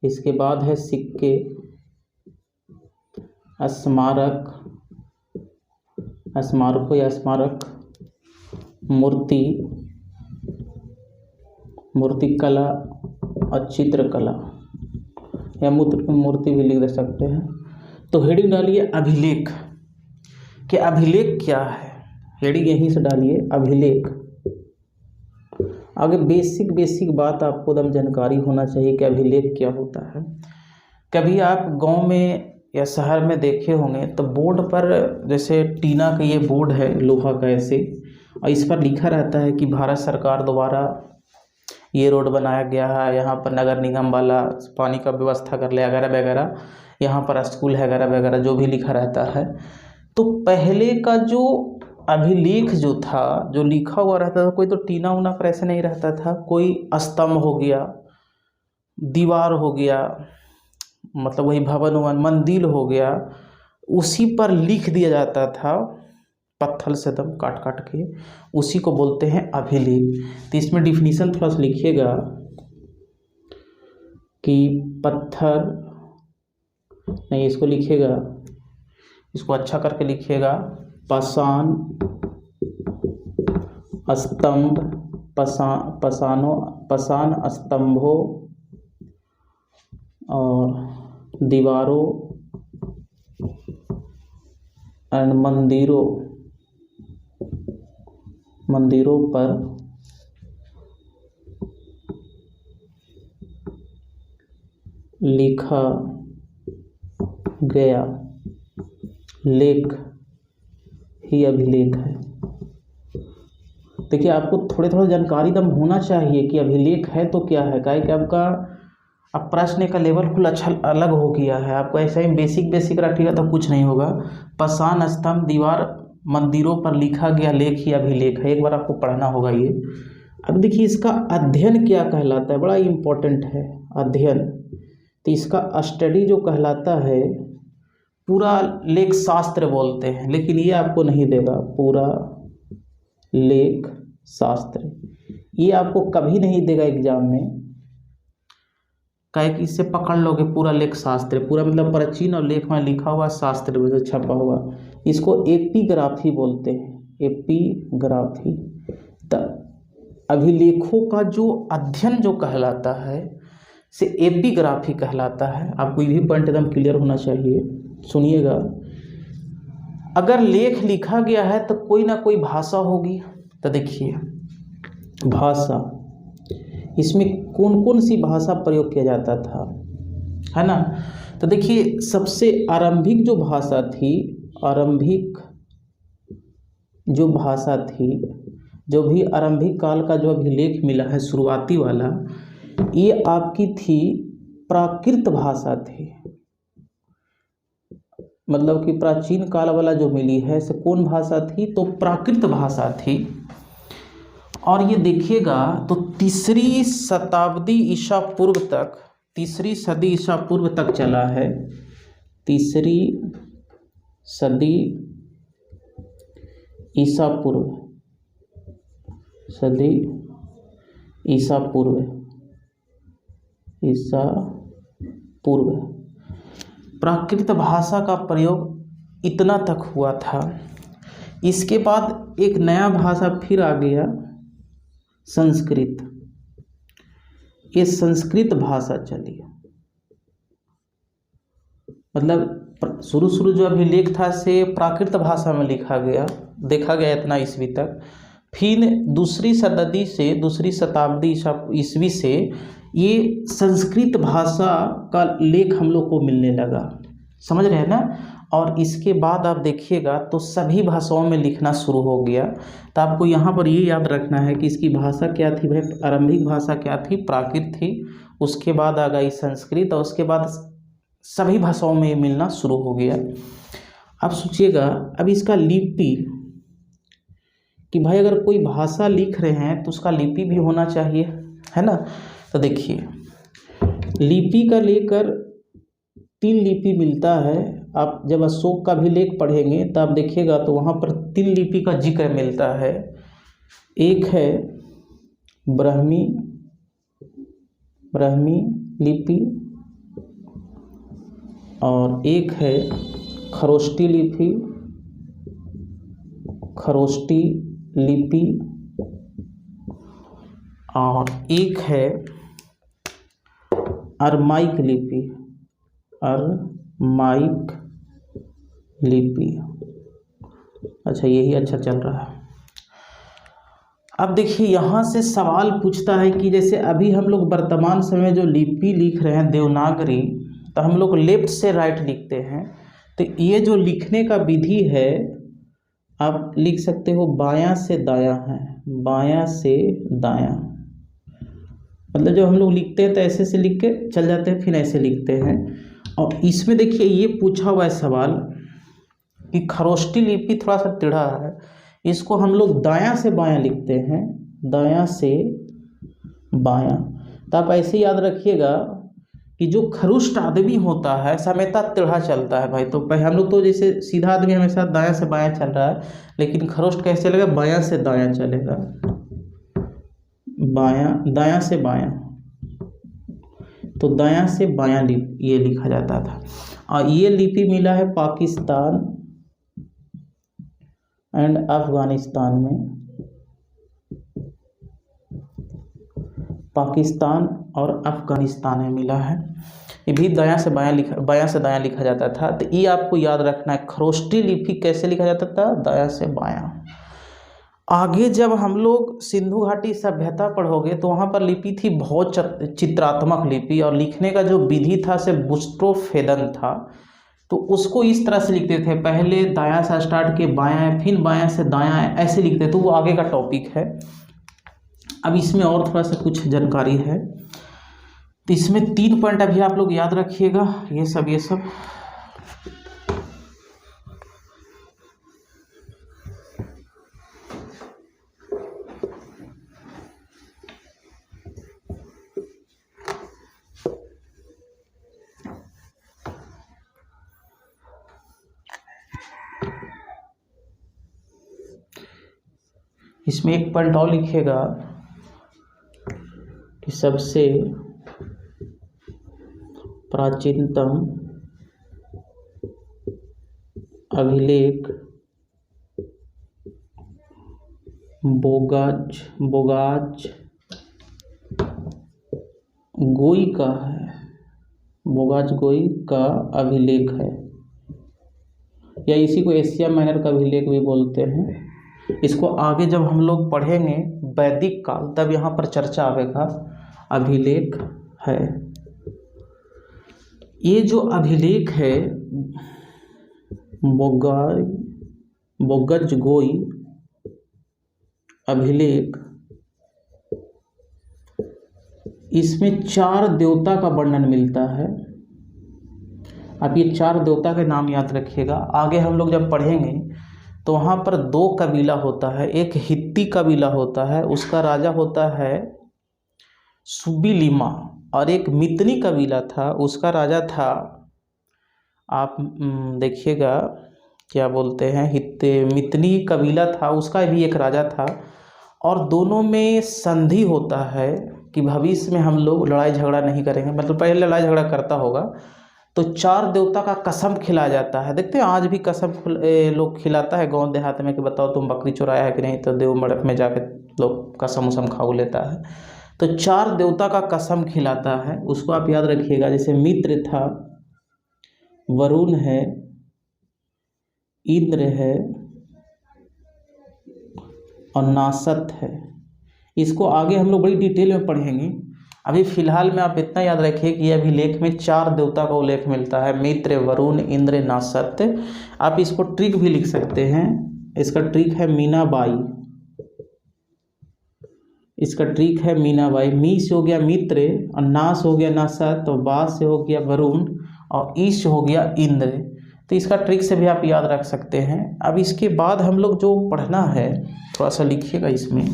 इसके बाद है सिक्के, स्मारक, स्मारकों या स्मारक, मूर्ति, मूर्तिकला और चित्रकला या मूर्ति भी लिख सकते हैं। तो हेडिंग डालिए अभिलेख। कि अभिलेख क्या है, हेडिंग यहीं से डालिए अभिलेख। आगे बेसिक बात आपको एकदम जानकारी होना चाहिए कि अभिलेख क्या होता है। कभी आप गांव में या शहर में देखे होंगे तो बोर्ड पर, जैसे टीना का ये बोर्ड है लोहा का ऐसे, और इस पर लिखा रहता है कि भारत सरकार द्वारा ये रोड बनाया गया है, यहाँ पर नगर निगम वाला पानी का व्यवस्था कर ले वगैरह वगैरह, यहाँ पर स्कूल है वगैरह वगैरह, जो भी लिखा रहता है। तो पहले का जो अभिलेख जो था, जो लिखा हुआ रहता था, कोई तो टीना उना पर ऐसे नहीं रहता था, कोई स्तंभ हो गया, दीवार हो गया, मतलब वही भवन उवन मंदिर हो गया, उसी पर लिख दिया जाता था पत्थर से दम काट काट के, उसी को बोलते हैं अभिलेख। तो इसमें डिफिनीशन थोड़ा सा लिखिएगा कि पत्थर नहीं, इसको लिखिएगा, इसको अच्छा करके लिखिएगा, पाषाण स्तंभ, पाषाण स्तंभों और दीवारों एंड मंदिरों पर लिखा गया लेख ही अभिलेख है। देखिए, आपको थोड़ा जानकारी दम होना चाहिए कि अभिलेख है तो क्या है। काहे कि आपका अब प्रश्न का लेवल कुल अच्छा अलग हो गया है। आपको ऐसा ही बेसिक रखिएगा तो कुछ नहीं होगा। पाषाण स्तंभ, दीवार, मंदिरों पर लिखा गया लेख ही अभिलेख है। एक बार आपको पढ़ना होगा ये। अब देखिए, इसका अध्ययन क्या कहलाता है, बड़ा इम्पोर्टेंट है अध्ययन। तो इसका स्टडी जो कहलाता है, पूरा लेख शास्त्र बोलते हैं, लेकिन ये आपको नहीं देगा पूरा लेख शास्त्र, ये आपको कभी नहीं देगा एग्जाम में। काहे कि इससे पकड़ लोगे पूरा लेख शास्त्र, पूरा मतलब प्राचीन और लेख में लिखा हुआ शास्त्र में जो छपा हुआ, इसको एपिग्राफी बोलते हैं, एपिग्राफी। तो अभिलेखों का जो अध्ययन जो कहलाता है से एपिग्राफी कहलाता है। आपको ये भी पॉइंट एकदम क्लियर होना चाहिए, सुनिएगा। अगर लेख लिखा गया है तो कोई ना कोई भाषा होगी। तो देखिए, भाषा, इसमें कौन कौन सी भाषा प्रयोग किया जाता था, है ना। तो देखिए, सबसे आरंभिक जो भाषा थी, आरंभिक जो भाषा थी, जो भी आरंभिक काल का जो अभिलेख मिला है शुरुआती वाला, ये आपकी थी प्राकृत भाषा थी। मतलब कि प्राचीन काल वाला जो मिली है से कौन भाषा थी, तो प्राकृत भाषा थी। और ये देखिएगा तो तीसरी शताब्दी ईसा पूर्व तक, तीसरी सदी ईसा पूर्व तक चला है। तीसरी सदी ईसा पूर्व, सदी ईसा पूर्व, ईसा पूर्व प्राकृत भाषा का प्रयोग इतना तक हुआ था। इसके बाद एक नया भाषा फिर आ गया, संस्कृत। ये संस्कृत भाषा चली, मतलब शुरू जो अभिलेख था से प्राकृत भाषा में लिखा गया, देखा गया इतना ईस्वी तक। फिर दूसरी शताब्दी ईस्वी से ये संस्कृत भाषा का लेख हम लोग को मिलने लगा, समझ रहे हैं ना। और इसके बाद आप देखिएगा तो सभी भाषाओं में लिखना शुरू हो गया। तो आपको यहाँ पर ये याद रखना है कि इसकी भाषा क्या थी भाई, आरंभिक भाषा क्या थी, प्राकृत थी, उसके बाद आ गई संस्कृत और उसके बाद सभी भाषाओं में मिलना शुरू हो गया। अब सोचिएगा अब इसका लिपि कि भाई अगर कोई भाषा लिख रहे हैं तो उसका लिपि भी होना चाहिए, है ना। तो देखिए लिपि का लेकर 3 लिपि मिलता है। आप जब अशोक का भी लेख पढ़ेंगे तो आप देखिएगा तो वहाँ पर 3 लिपि का जिक्र मिलता है। एक है ब्राह्मी लिपि और एक है खरोष्टी लिपि और एक है अरमाइक लिपि। अच्छा यही अच्छा चल रहा है। अब देखिए यहाँ से सवाल पूछता है कि जैसे अभी हम लोग वर्तमान समय जो लिपि लिख रहे हैं देवनागरी, तो हम लोग लेफ्ट से राइट लिखते हैं। तो ये जो लिखने का विधि है आप लिख सकते हो बायां से दायां है, बायां से दायां, मतलब जब हम लोग लिखते हैं तो ऐसे से लिख के चल जाते हैं, फिर ऐसे लिखते हैं। और इसमें देखिए ये पूछा हुआ है सवाल कि खरोष्टी लिपि थोड़ा सा टेढ़ा है, इसको हम लोग दायां से बायां लिखते हैं, दायां से बायां। तो आप ऐसे याद रखिएगा कि जो खरुष्ट आदमी होता है हमेशा टेढ़ा चलता है भाई। तो हम लोग तो जैसे सीधा आदमी हमेशा दायां से बायां चल रहा है, लेकिन खरुष्ट कैसे चलेगा, बायां से दायां चलेगा, दायां से बायां। तो दायां से बायां ये लिखा जाता था। और ये लिपि मिला है पाकिस्तान एंड अफगानिस्तान में, पाकिस्तान और अफगानिस्तान में मिला है। ये भी बायां से दायां लिखा जाता था। तो ये आपको याद रखना है, खरोष्टी लिपि कैसे लिखा जाता था, दायां से बायां। आगे जब हम लोग सिंधु घाटी सभ्यता पढ़ोगे तो वहाँ पर लिपि थी बहुत चित्रात्मक लिपि, और लिखने का जो विधि था से बुस्ट्रोफेदन था। तो उसको इस तरह से लिखते थे, पहले दायां से स्टार्ट के बायां, फिर बायां से दायां, ऐसे लिखते। तो वो आगे का टॉपिक है। अब इसमें और थोड़ा सा कुछ जानकारी है। तो इसमें 3 पॉइंट अभी आप लोग याद रखिएगा, ये सब इसमें एक पॉइंट और लिखिएगा कि सबसे प्राचीनतम अभिलेख बोगाज गोई का है, बोगाज गोई का अभिलेख है, या इसी को एशिया माइनर का अभिलेख भी बोलते हैं। इसको आगे जब हम लोग पढ़ेंगे वैदिक काल तब यहाँ पर चर्चा आवेगा, अभिलेख है। ये जो अभिलेख है बोगज गोई अभिलेख, इसमें 4 देवता का वर्णन मिलता है। आप ये 4 देवता के नाम याद रखिएगा। आगे हम लोग जब पढ़ेंगे तो वहाँ पर 2 कबीला होता है, एक हित्ती कबीला होता है, उसका राजा होता है सुबिलिमा, और एक मितनी कबीला था, उसका राजा था, आप देखिएगा क्या बोलते हैं, मितनी कबीला था, उसका भी एक राजा था। और दोनों में संधि होता है कि भविष्य में हम लोग लड़ाई झगड़ा नहीं करेंगे, मतलब पहले लड़ाई झगड़ा करता होगा। तो 4 देवता का कसम खिलाया जाता है। देखते हैं आज भी कसम लोग खिलाता है गांव देहात में कि बताओ तुम बकरी चुराया है कि नहीं, तो देव मड़प में जाके लोग कसम उसम खा लेता है। तो 4 देवता का कसम खिलाता है, उसको आप याद रखिएगा। जैसे मित्र था, वरुण है, इंद्र है और नासत है। इसको आगे हम लोग बड़ी डिटेल में पढ़ेंगे। अभी फिलहाल में आप इतना याद रखिए कि अभिलेख में 4 देवता का उल्लेख मिलता है, मित्र, वरुण, इंद्र, नासत्य। आप इसको ट्रिक भी लिख सकते हैं, इसका ट्रिक है मीनाबाई, इसका ट्रिक है मीनाबाई। मी से हो गया मित्र और ना से हो गया नासत्य और बा से हो गया वरुण और ई से हो गया इंद्र। तो इसका ट्रिक से भी आप याद रख सकते हैं। अब इसके बाद हम लोग जो पढ़ना है, थोड़ा सा लिखिएगा इसमें,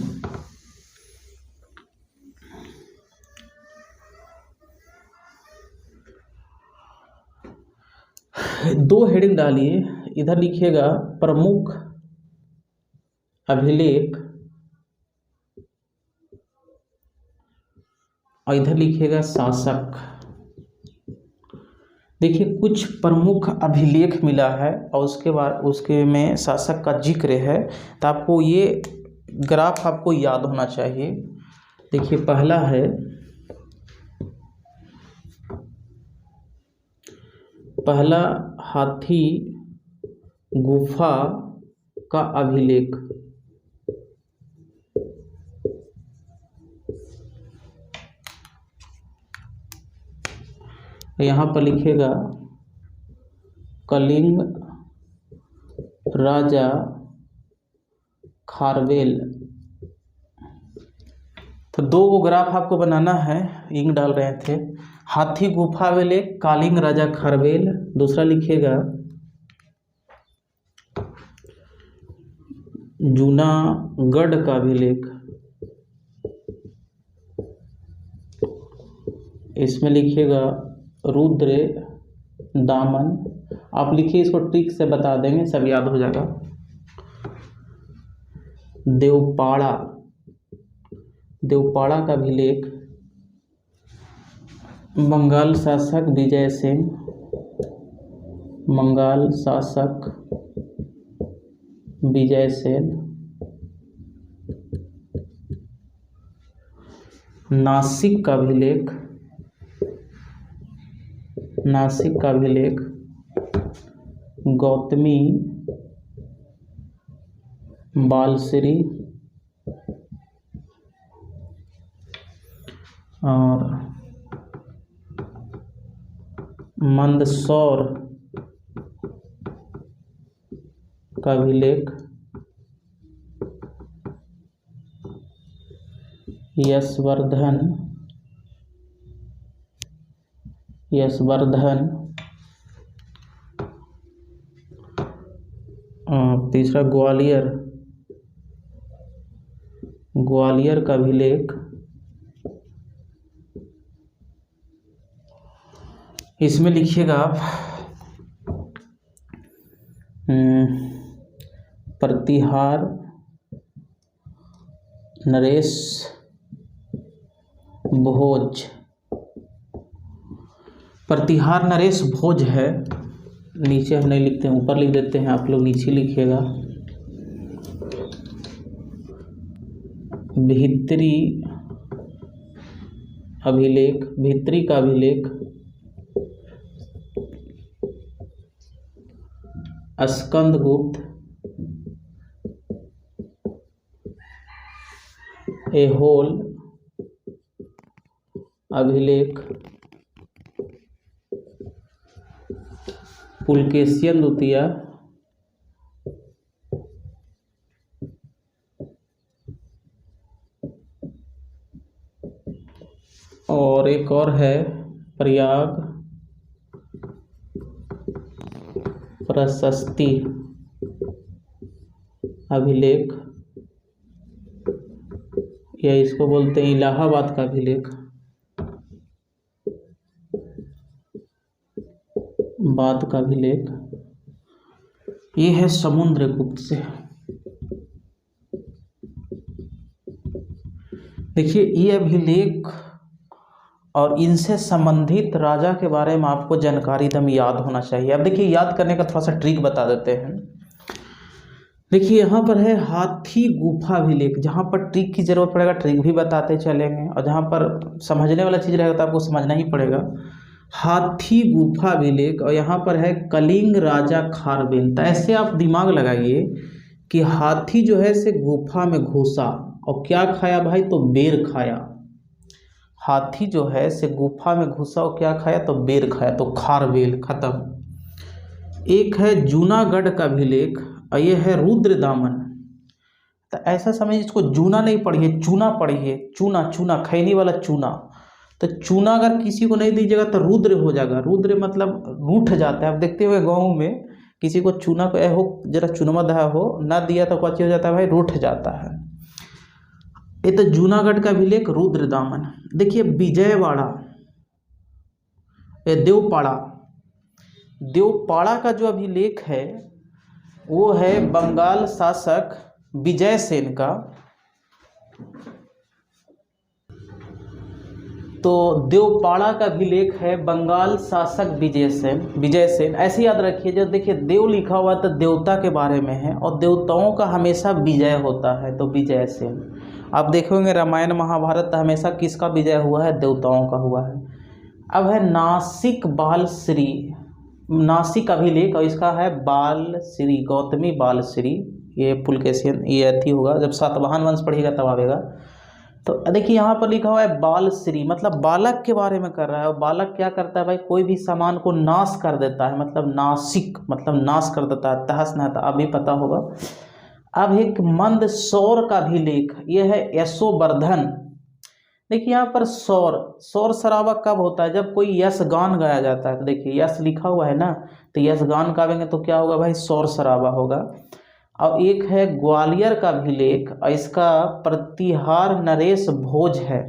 दो हेडिंग डालिए। इधर लिखिएगा प्रमुख अभिलेख और इधर लिखिएगा शासक। देखिए कुछ प्रमुख अभिलेख मिला है और उसके बाद उसके में शासक का जिक्र है, तो आपको ये ग्राफ आपको याद होना चाहिए। देखिए पहला है, पहला हाथी गुफा का अभिलेख। यहाँ पर लिखेगा कलिंग राजा खारवेल। तो 2 ग्राफ आपको बनाना है, इंक डाल रहे थे। हाथी गुफा अभिलेख, कलिंग राजा खारवेल। दूसरा लिखिएगा जूनागढ़ का अभिलेख, इसमें लिखिएगा रुद्र दामन। आप लिखिए, इसको ट्रिक से बता देंगे, सब याद हो जाएगा। देवपाड़ा, देवपाड़ा का अभिलेख बंगाल शासक विजय सेन, बंगाल शासक विजय सेन। नासिक का अभिलेख, नासिक का अभिलेख गौतमी बालश्री। और मंदसौर का अभिलेख यशवर्धन, यशवर्धन। तीसरा ग्वालियर, ग्वालियर का अभिलेख, इसमें लिखिएगा आप प्रतिहार नरेश भोज। प्रतिहार नरेश भोज है, नीचे हम नहीं लिखते हैं, ऊपर लिख देते हैं, आप लोग नीचे लिखिएगा। भित्री अभिलेख, भित्री का अभिलेख स्कंदगुप्त, ऐहोल अभिलेख पुलकेशियन द्वितीय, और एक और है प्रयाग प्रशस्ति अभिलेख, या इसको बोलते हैं इलाहाबाद का अभिलेख, बाद का अभिलेख। ये है समुद्रगुप्त से। देखिए ये अभिलेख और इनसे संबंधित राजा के बारे में आपको जानकारी एकदम याद होना चाहिए। अब देखिए याद करने का थोड़ा सा ट्रिक बता देते हैं। देखिए यहाँ पर है हाथी गुफा अभिलेख, जहाँ पर ट्रिक की जरूरत पड़ेगा ट्रिक भी बताते चलेंगे, और जहाँ पर समझने वाला चीज़ रहेगा तो आपको समझना ही पड़ेगा। हाथी गुफा अभिलेख, और यहाँ पर है कलिंग राजा खारवेल। तो ऐसे आप दिमाग लगाइए कि हाथी जो है से गुफा में घुसा और क्या खाया भाई, तो बेर खाया। हाथी जो है से गुफा में घुसा और क्या खाया, तो बेर खाया, तो खारवेल, खत्म। एक है जूनागढ़ का अभिलेख और ये है रुद्रदामन। तो ऐसा समझिए, इसको जूना नहीं पढ़िए, चूना पढ़िए, चूना, चूना खैनी वाला चूना। तो चूना अगर किसी को नहीं दीजिएगा तो रुद्र हो जाएगा। रुद्र मतलब रूठ जाता है। आप देखते हुए गाँव में किसी को चूना को हो जरा चुनमा दहा हो ना दिया तो क्या हो जाता है भाई, रूठ जाता है। ये तो जूनागढ़ का अभिलेख रुद्रदामन। देखिए विजयवाड़ा, देवपाड़ा, देवपाड़ा का जो अभिलेख है वो है बंगाल शासक विजय सेन का। तो देवपाड़ा का अभिलेख है बंगाल शासक विजय सेन। ऐसे याद रखिए, जब देखिए देव लिखा हुआ तो देवता के बारे में है और देवताओं का हमेशा विजय होता है, तो विजय सेन। आप देखोगे रामायण महाभारत तो हमेशा किसका विजय हुआ है, देवताओं का हुआ है। अब है नासिक बालश्री, नासिक अभिलेख और इसका है बालश्री, गौतमी बालश्री। ये पुलकेशियन ये अथी होगा, जब सातवाहन वंश पढ़िएगा तब आवेगा। तो देखिए यहाँ पर लिखा हुआ है बालश्री, मतलब बालक के बारे में कर रहा है। और बालक क्या करता है भाई, कोई भी सामान को नाश कर देता है, मतलब नासिक मतलब नाश कर देता है, तहस नहस, अभी पता होगा। अब एक मंदसौर का भी लेख, ये है यशोवर्धन। देखिए यहाँ पर शौर शराबा कब होता है, जब कोई यश गान गाया जाता है। तो देखिए यश लिखा हुआ है ना, तो यश गान गावेंगे तो क्या होगा भाई, शौर शराबा होगा। और एक है ग्वालियर का भी लेख और इसका प्रतिहार नरेश भोज है।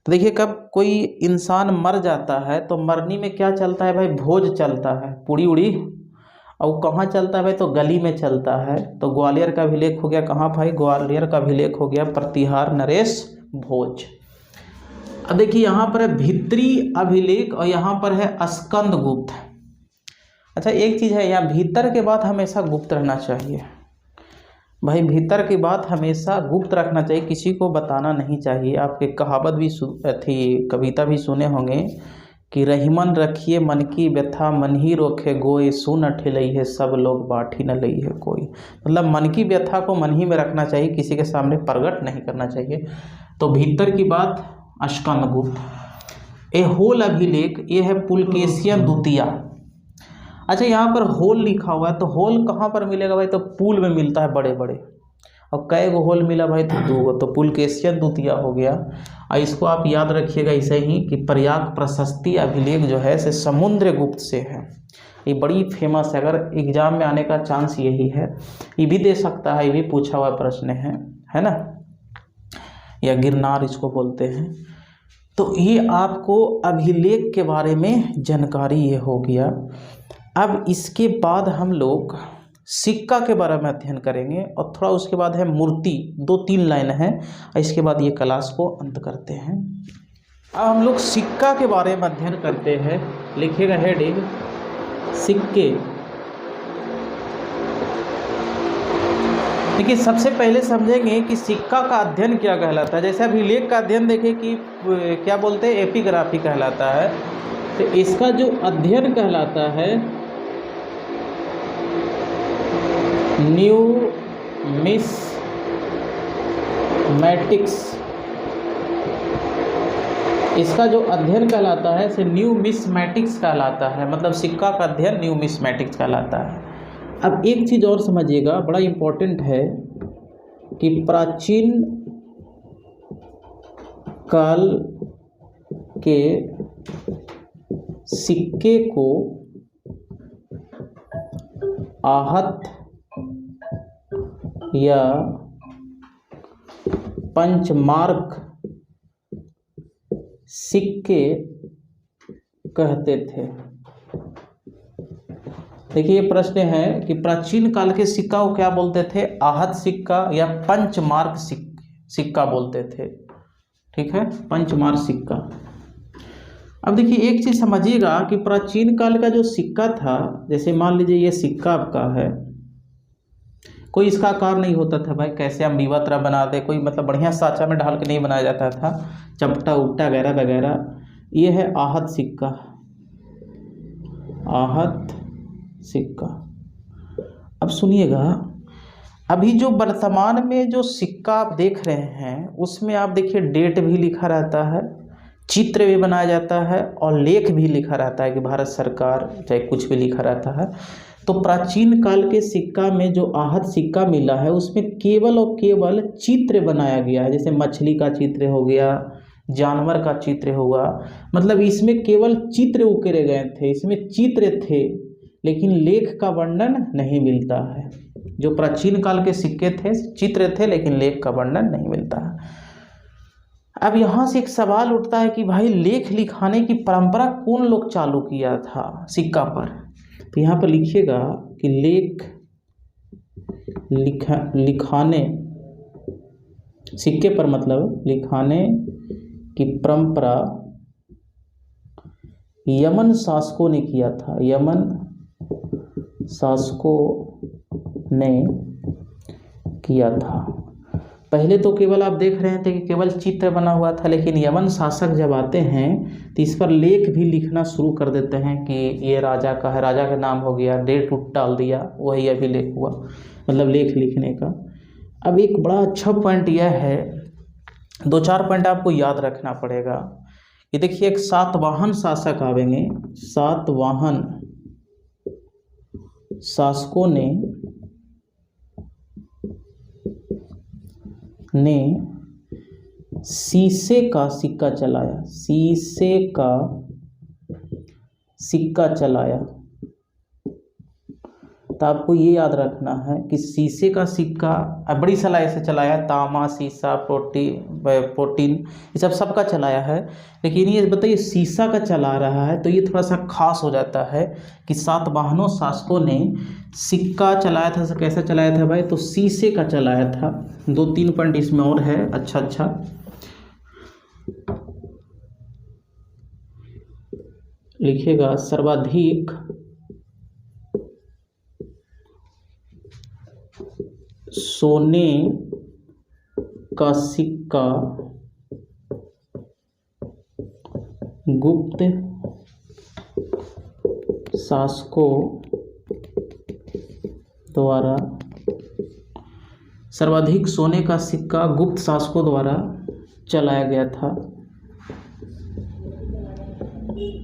तो देखिए कब कोई इंसान मर जाता है तो मरनी में क्या चलता है भाई, भोज चलता है, पूड़ी उड़ी। और कहाँ चलता है भाई, तो गली में चलता है। तो ग्वालियर का अभिलेख हो गया कहाँ भाई, ग्वालियर का अभिलेख हो गया प्रतिहार नरेश भोज। अब देखिए यहाँ पर है भित्री अभिलेख और यहाँ पर है स्कंद गुप्त। अच्छा एक चीज़ है, यहाँ भीतर के बात हमेशा गुप्त रहना चाहिए भाई, भीतर की बात हमेशा गुप्त रखना चाहिए, किसी को बताना नहीं चाहिए। आपके कहावत भी थी, कविता भी सुने होंगे कि रहीमन रखिए मन की व्यथा, मन ही रोके गोई, सुन ठिलई है सब लोग बाठी न लई है कोई। मतलब मन की व्यथा को मन ही में रखना चाहिए, किसी के सामने प्रकट नहीं करना चाहिए। तो भीतर की बात स्कंद गुप्त। ए होल अभिलेख, ये है पुलकेशियन द्वितीय। अच्छा यहाँ पर होल लिखा हुआ है, तो होल कहाँ पर मिलेगा भाई, तो पुल में मिलता है बड़े बड़े। और कै गो होल मिला भाई, तो 2 गो, तो पुलकेशियन द्वितीय हो गया। और इसको आप याद रखिएगा ऐसे ही कि प्रयाग प्रशस्ति अभिलेख जो है से समुद्रगुप्त से है। ये बड़ी फेमस है, अगर एग्जाम में आने का चांस यही है। ये भी दे सकता है, ये भी पूछा हुआ प्रश्न है ना, या गिरनार इसको बोलते हैं। तो ये आपको अभिलेख के बारे में जानकारी ये हो गया। अब इसके बाद हम लोग सिक्का के बारे में अध्ययन करेंगे और थोड़ा उसके बाद है मूर्ति, 2-3 लाइन है, और इसके बाद ये क्लास को अंत करते हैं। अब हम लोग सिक्का के बारे में अध्ययन करते हैं। लिखिएगा हेडिंग सिक्के। देखिए सबसे पहले समझेंगे कि सिक्का का अध्ययन क्या कहलाता है। जैसे अभिलेख का अध्ययन देखें कि क्या बोलते हैं, एपिग्राफी कहलाता है। तो इसका जो अध्ययन कहलाता है न्यूमिस्मैटिक्स। इसका जो अध्ययन कहलाता है से न्यूमिस्मैटिक्स कहलाता है, मतलब सिक्का का अध्ययन न्यूमिस्मैटिक्स कहलाता है। अब एक चीज़ और समझिएगा, बड़ा इम्पोर्टेंट है कि प्राचीन काल के सिक्के को आहत या पंचमार्क सिक्के कहते थे। देखिए ये प्रश्न है कि प्राचीन काल के सिक्का को क्या बोलते थे, आहत सिक्का या पंचमार्क सिक्का बोलते थे। ठीक है, पंचमार्क सिक्का। अब देखिए एक चीज़ समझिएगा कि प्राचीन काल का जो सिक्का था, जैसे मान लीजिए ये सिक्का आपका है, कोई इसका आकार नहीं होता था भाई, कैसे हम बीवा तरह बना दे, कोई मतलब बढ़िया साँचा में ढाल के नहीं बनाया जाता था, चपटा उपटा वगैरह वगैरह। ये है आहत सिक्का, आहत सिक्का। अब सुनिएगा, अभी जो वर्तमान में जो सिक्का आप देख रहे हैं उसमें आप देखिए डेट भी लिखा रहता है, चित्र भी बनाया जाता है और लेख भी लिखा रहता है कि भारत सरकार, चाहे कुछ भी लिखा रहता है। तो प्राचीन काल के सिक्का में जो आहत सिक्का मिला है उसमें केवल और केवल चित्र बनाया गया है, जैसे मछली का चित्र हो गया, जानवर का चित्र हुआ, मतलब इसमें केवल चित्र उकेरे गए थे, इसमें चित्र थे लेकिन लेख का वर्णन नहीं मिलता है। जो प्राचीन काल के सिक्के थे चित्र थे लेकिन लेख का वर्णन नहीं मिलता है। अब यहाँ से एक सवाल उठता है कि भाई लेख लिखाने की परंपरा कौन लोग चालू किया था सिक्का पर। तो यहाँ पर लिखिएगा कि लेख लिखाने सिक्के पर मतलब लिखाने की परंपरा यमन शासकों ने किया था, यमन शासकों ने किया था। पहले तो केवल आप देख रहे थे कि केवल चित्र बना हुआ था, लेकिन यमन शासक जब आते हैं तो इस पर लेख भी लिखना शुरू कर देते हैं कि ये राजा का है, राजा का नाम हो गया, डेट उट डाल दिया, वही अभी लेख हुआ, मतलब लेख लिखने का। अब एक बड़ा अच्छा पॉइंट यह है, 2-4 पॉइंट आपको याद रखना पड़ेगा। ये देखिए एक सातवाहन शासक आवेंगे, सातवाहन शासकों ने शीशे का सिक्का चलाया, शीशे का सिक्का चलाया। तो आपको ये याद रखना है कि शीशे का सिक्का बड़ी सलाई से चलाया, तांबा, शीशा, प्रोटीन ये सबका चलाया है, लेकिन ये बताइए शीशा का चला रहा है, तो ये थोड़ा सा खास हो जाता है कि सातवाहनों शासकों ने सिक्का चलाया था। कैसे चलाया था भाई? तो शीशे का चलाया था। 2-3 पॉइंट इसमें और है अच्छा लिखिएगा। सर्वाधिक सोने का सिक्का गुप्त शासकों द्वारा, सर्वाधिक सोने का सिक्का गुप्त शासकों द्वारा चलाया गया था।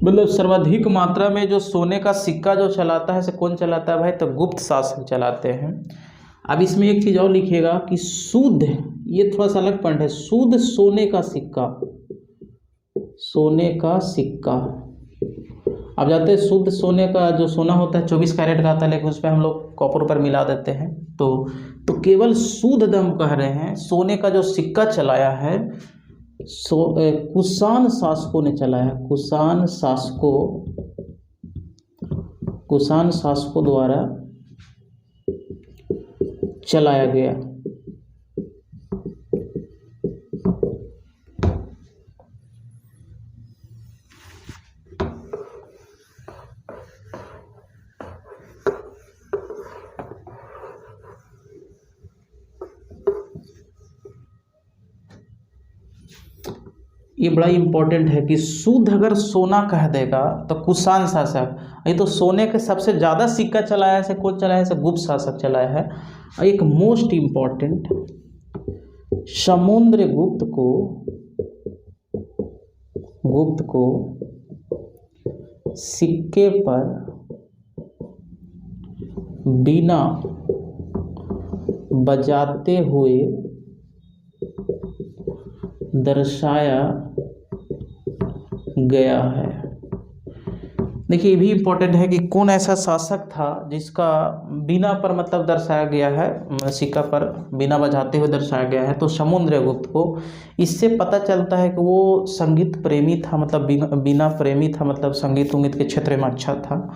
मतलब सर्वाधिक मात्रा में जो सोने का सिक्का जो चलाता है से कौन चलाता है भाई? तो गुप्त शासक चलाते हैं। अब इसमें एक चीज़ और लिखिएगा कि शुद्ध, ये थोड़ा सा अलग पॉइंट है, शुद्ध सोने का सिक्का, सोने का सिक्का। अब जाते हैं शुद्ध सोने का, जो सोना होता है 24 कैरेट का आता है, लेकिन उस पर हम लोग कॉपर पर मिला देते हैं। तो केवल शुद्ध दम कह रहे हैं, सोने का जो सिक्का चलाया है कुषाण शासकों ने चलाया है, कुषाण शासकों द्वारा चलाया गया। ये बड़ा इंपॉर्टेंट है कि शुद्ध अगर सोना कह देगा तो कुषाण शासक, ये तो सोने के सबसे ज़्यादा सिक्का चलाया है, कौन चलाया है? गुप्त शासक चलाया है। और एक मोस्ट इम्पॉर्टेंट, समुद्रगुप्त को सिक्के पर बीना बजाते हुए दर्शाया गया है। देखिए ये भी इम्पोर्टेंट है कि कौन ऐसा शासक था जिसका बीना पर मतलब दर्शाया गया है, सिक्का पर बीना बजाते हुए दर्शाया गया है। तो समुद्रगुप्त को, इससे पता चलता है कि वो संगीत प्रेमी था, मतलब बीना प्रेमी था, मतलब संगीत उंगीत के क्षेत्र में अच्छा था।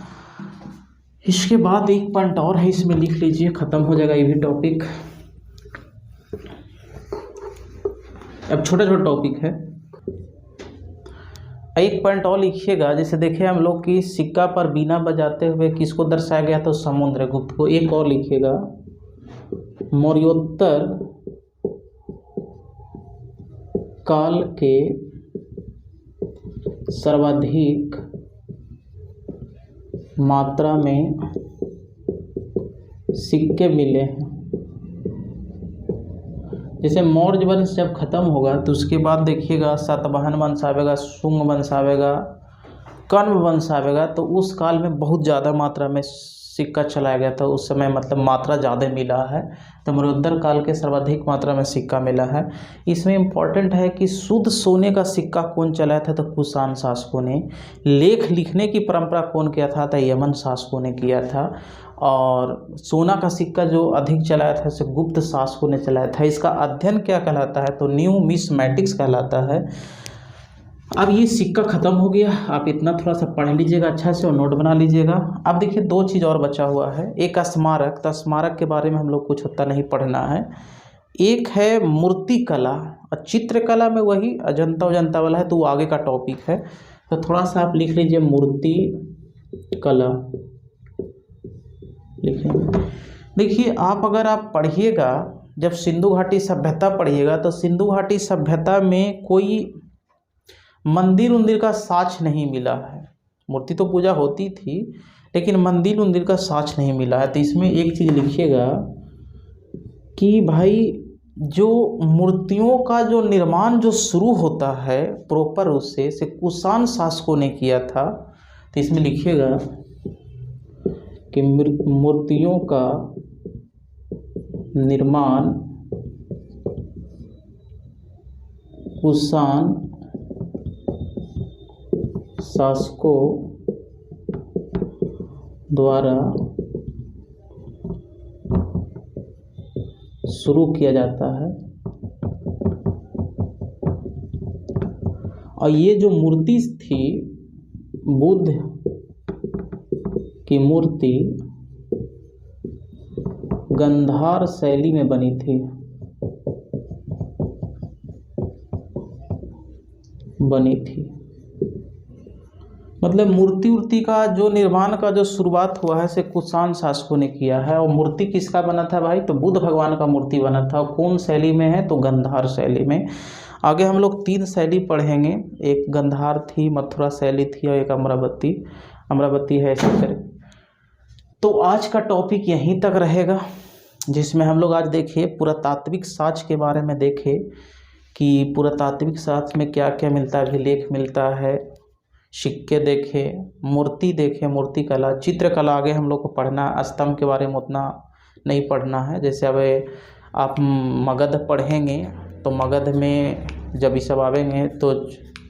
इसके बाद एक पॉइंट और है, इसमें लिख लीजिए, ख़त्म हो जाएगा ये भी टॉपिक। अब छोटा टॉपिक है, एक पॉइंट और लिखिएगा। जैसे देखे हम लोग कि सिक्का पर बीना बजाते हुए किसको दर्शाया गया? तो समुद्रगुप्त को। एक और लिखिएगा, मौर्योत्तर काल के सर्वाधिक मात्रा में सिक्के मिले हैं। जैसे मौर्य वंश जब खत्म होगा तो उसके बाद देखिएगा सातवाहन वंश आवेगा, शुंग वंश आवेगा, कण्व वंश आवेगा। तो उस काल में बहुत ज़्यादा मात्रा में सिक्का चलाया गया था, उस समय मतलब मात्रा ज़्यादा मिला है। तो मरुद्धर काल के सर्वाधिक मात्रा में सिक्का मिला है। इसमें इम्पॉर्टेंट है कि शुद्ध सोने का सिक्का कौन चलाया था, तो कुषाण शासकों ने। लेख लिखने की परंपरा कौन किया था, तो यमन शासकों ने किया था। और सोना का सिक्का जो अधिक चलाया था उसे गुप्त शासकों ने चलाया था। इसका अध्ययन क्या कहलाता है, तो न्यूमिस्मैटिक्स कहलाता है। अब ये सिक्का ख़त्म हो गया, आप इतना थोड़ा सा पढ़ लीजिएगा अच्छा से और नोट बना लीजिएगा। अब देखिए दो चीज़ और बचा हुआ है, एक स्मारक। तो स्मारक के बारे में हम लोग कुछ उतना नहीं पढ़ना है। एक है मूर्ति कला और चित्रकला में वही अजंता उजंता वाला है, तो वो आगे का टॉपिक है। तो थोड़ा सा आप लिख लीजिए मूर्ति कला लिखेंगे। देखिए अगर आप पढ़िएगा, जब सिंधु घाटी सभ्यता पढ़िएगा तो सिंधु घाटी सभ्यता में कोई मंदिर उंदिर का साक्ष्य नहीं मिला है। मूर्ति तो पूजा होती थी लेकिन मंदिर उंदिर का साक्ष्य नहीं मिला है। तो इसमें एक चीज़ लिखिएगा कि भाई जो मूर्तियों का जो निर्माण जो शुरू होता है प्रॉपर उससे से कुषाण शासकों ने किया था। तो इसमें लिखिएगा कि मूर्तियों का निर्माण कुषाण शासकों द्वारा शुरू किया जाता है। और ये जो मूर्ति थी बुद्ध की मूर्ति गंधार शैली में बनी थी, मतलब मूर्ति का जो निर्माण का जो शुरुआत हुआ है से कुषाण शासकों ने किया है। और मूर्ति किसका बना था भाई, तो बुद्ध भगवान का मूर्ति बना था। कौन शैली में है, तो गंधार शैली में। आगे हम लोग 3 शैली पढ़ेंगे, एक गंधार थी, मथुरा शैली थी और एक अमरावती है ऐसे करके। तो आज का टॉपिक यहीं तक रहेगा, जिसमें हम लोग आज देखिए पुरातात्विक साक्ष्य के बारे में देखे कि पुरातात्विक साक्ष्य में क्या क्या मिलता है, अभिलेख मिलता है, सिक्के देखे, मूर्ति देखे, मूर्ति कला, चित्रकला आगे हम लोग को पढ़ना। स्तंभ के बारे में उतना नहीं पढ़ना है। जैसे अब आप मगध पढ़ेंगे तो मगध में जब ये सब आवेंगे तो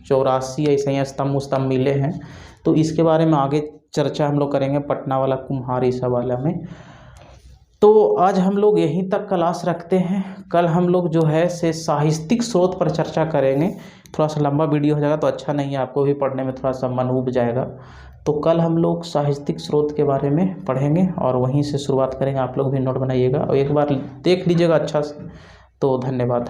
84 ऐसे ही स्तंभ मिले हैं। तो इसके बारे में आगे चर्चा हम लोग करेंगे, पटना वाला कुम्हार ये सब वाला में। तो आज हम लोग यहीं तक क्लास रखते हैं। कल हम लोग जो है से साहित्यिक स्रोत पर चर्चा करेंगे। थोड़ा सा लंबा वीडियो हो जाएगा तो अच्छा नहीं है, आपको भी पढ़ने में थोड़ा सा मन उब जाएगा। तो कल हम लोग साहित्यिक स्रोत के बारे में पढ़ेंगे और वहीं से शुरुआत करेंगे। आप लोग भी नोट बनाइएगा और एक बार देख लीजिएगा अच्छा से। तो धन्यवाद।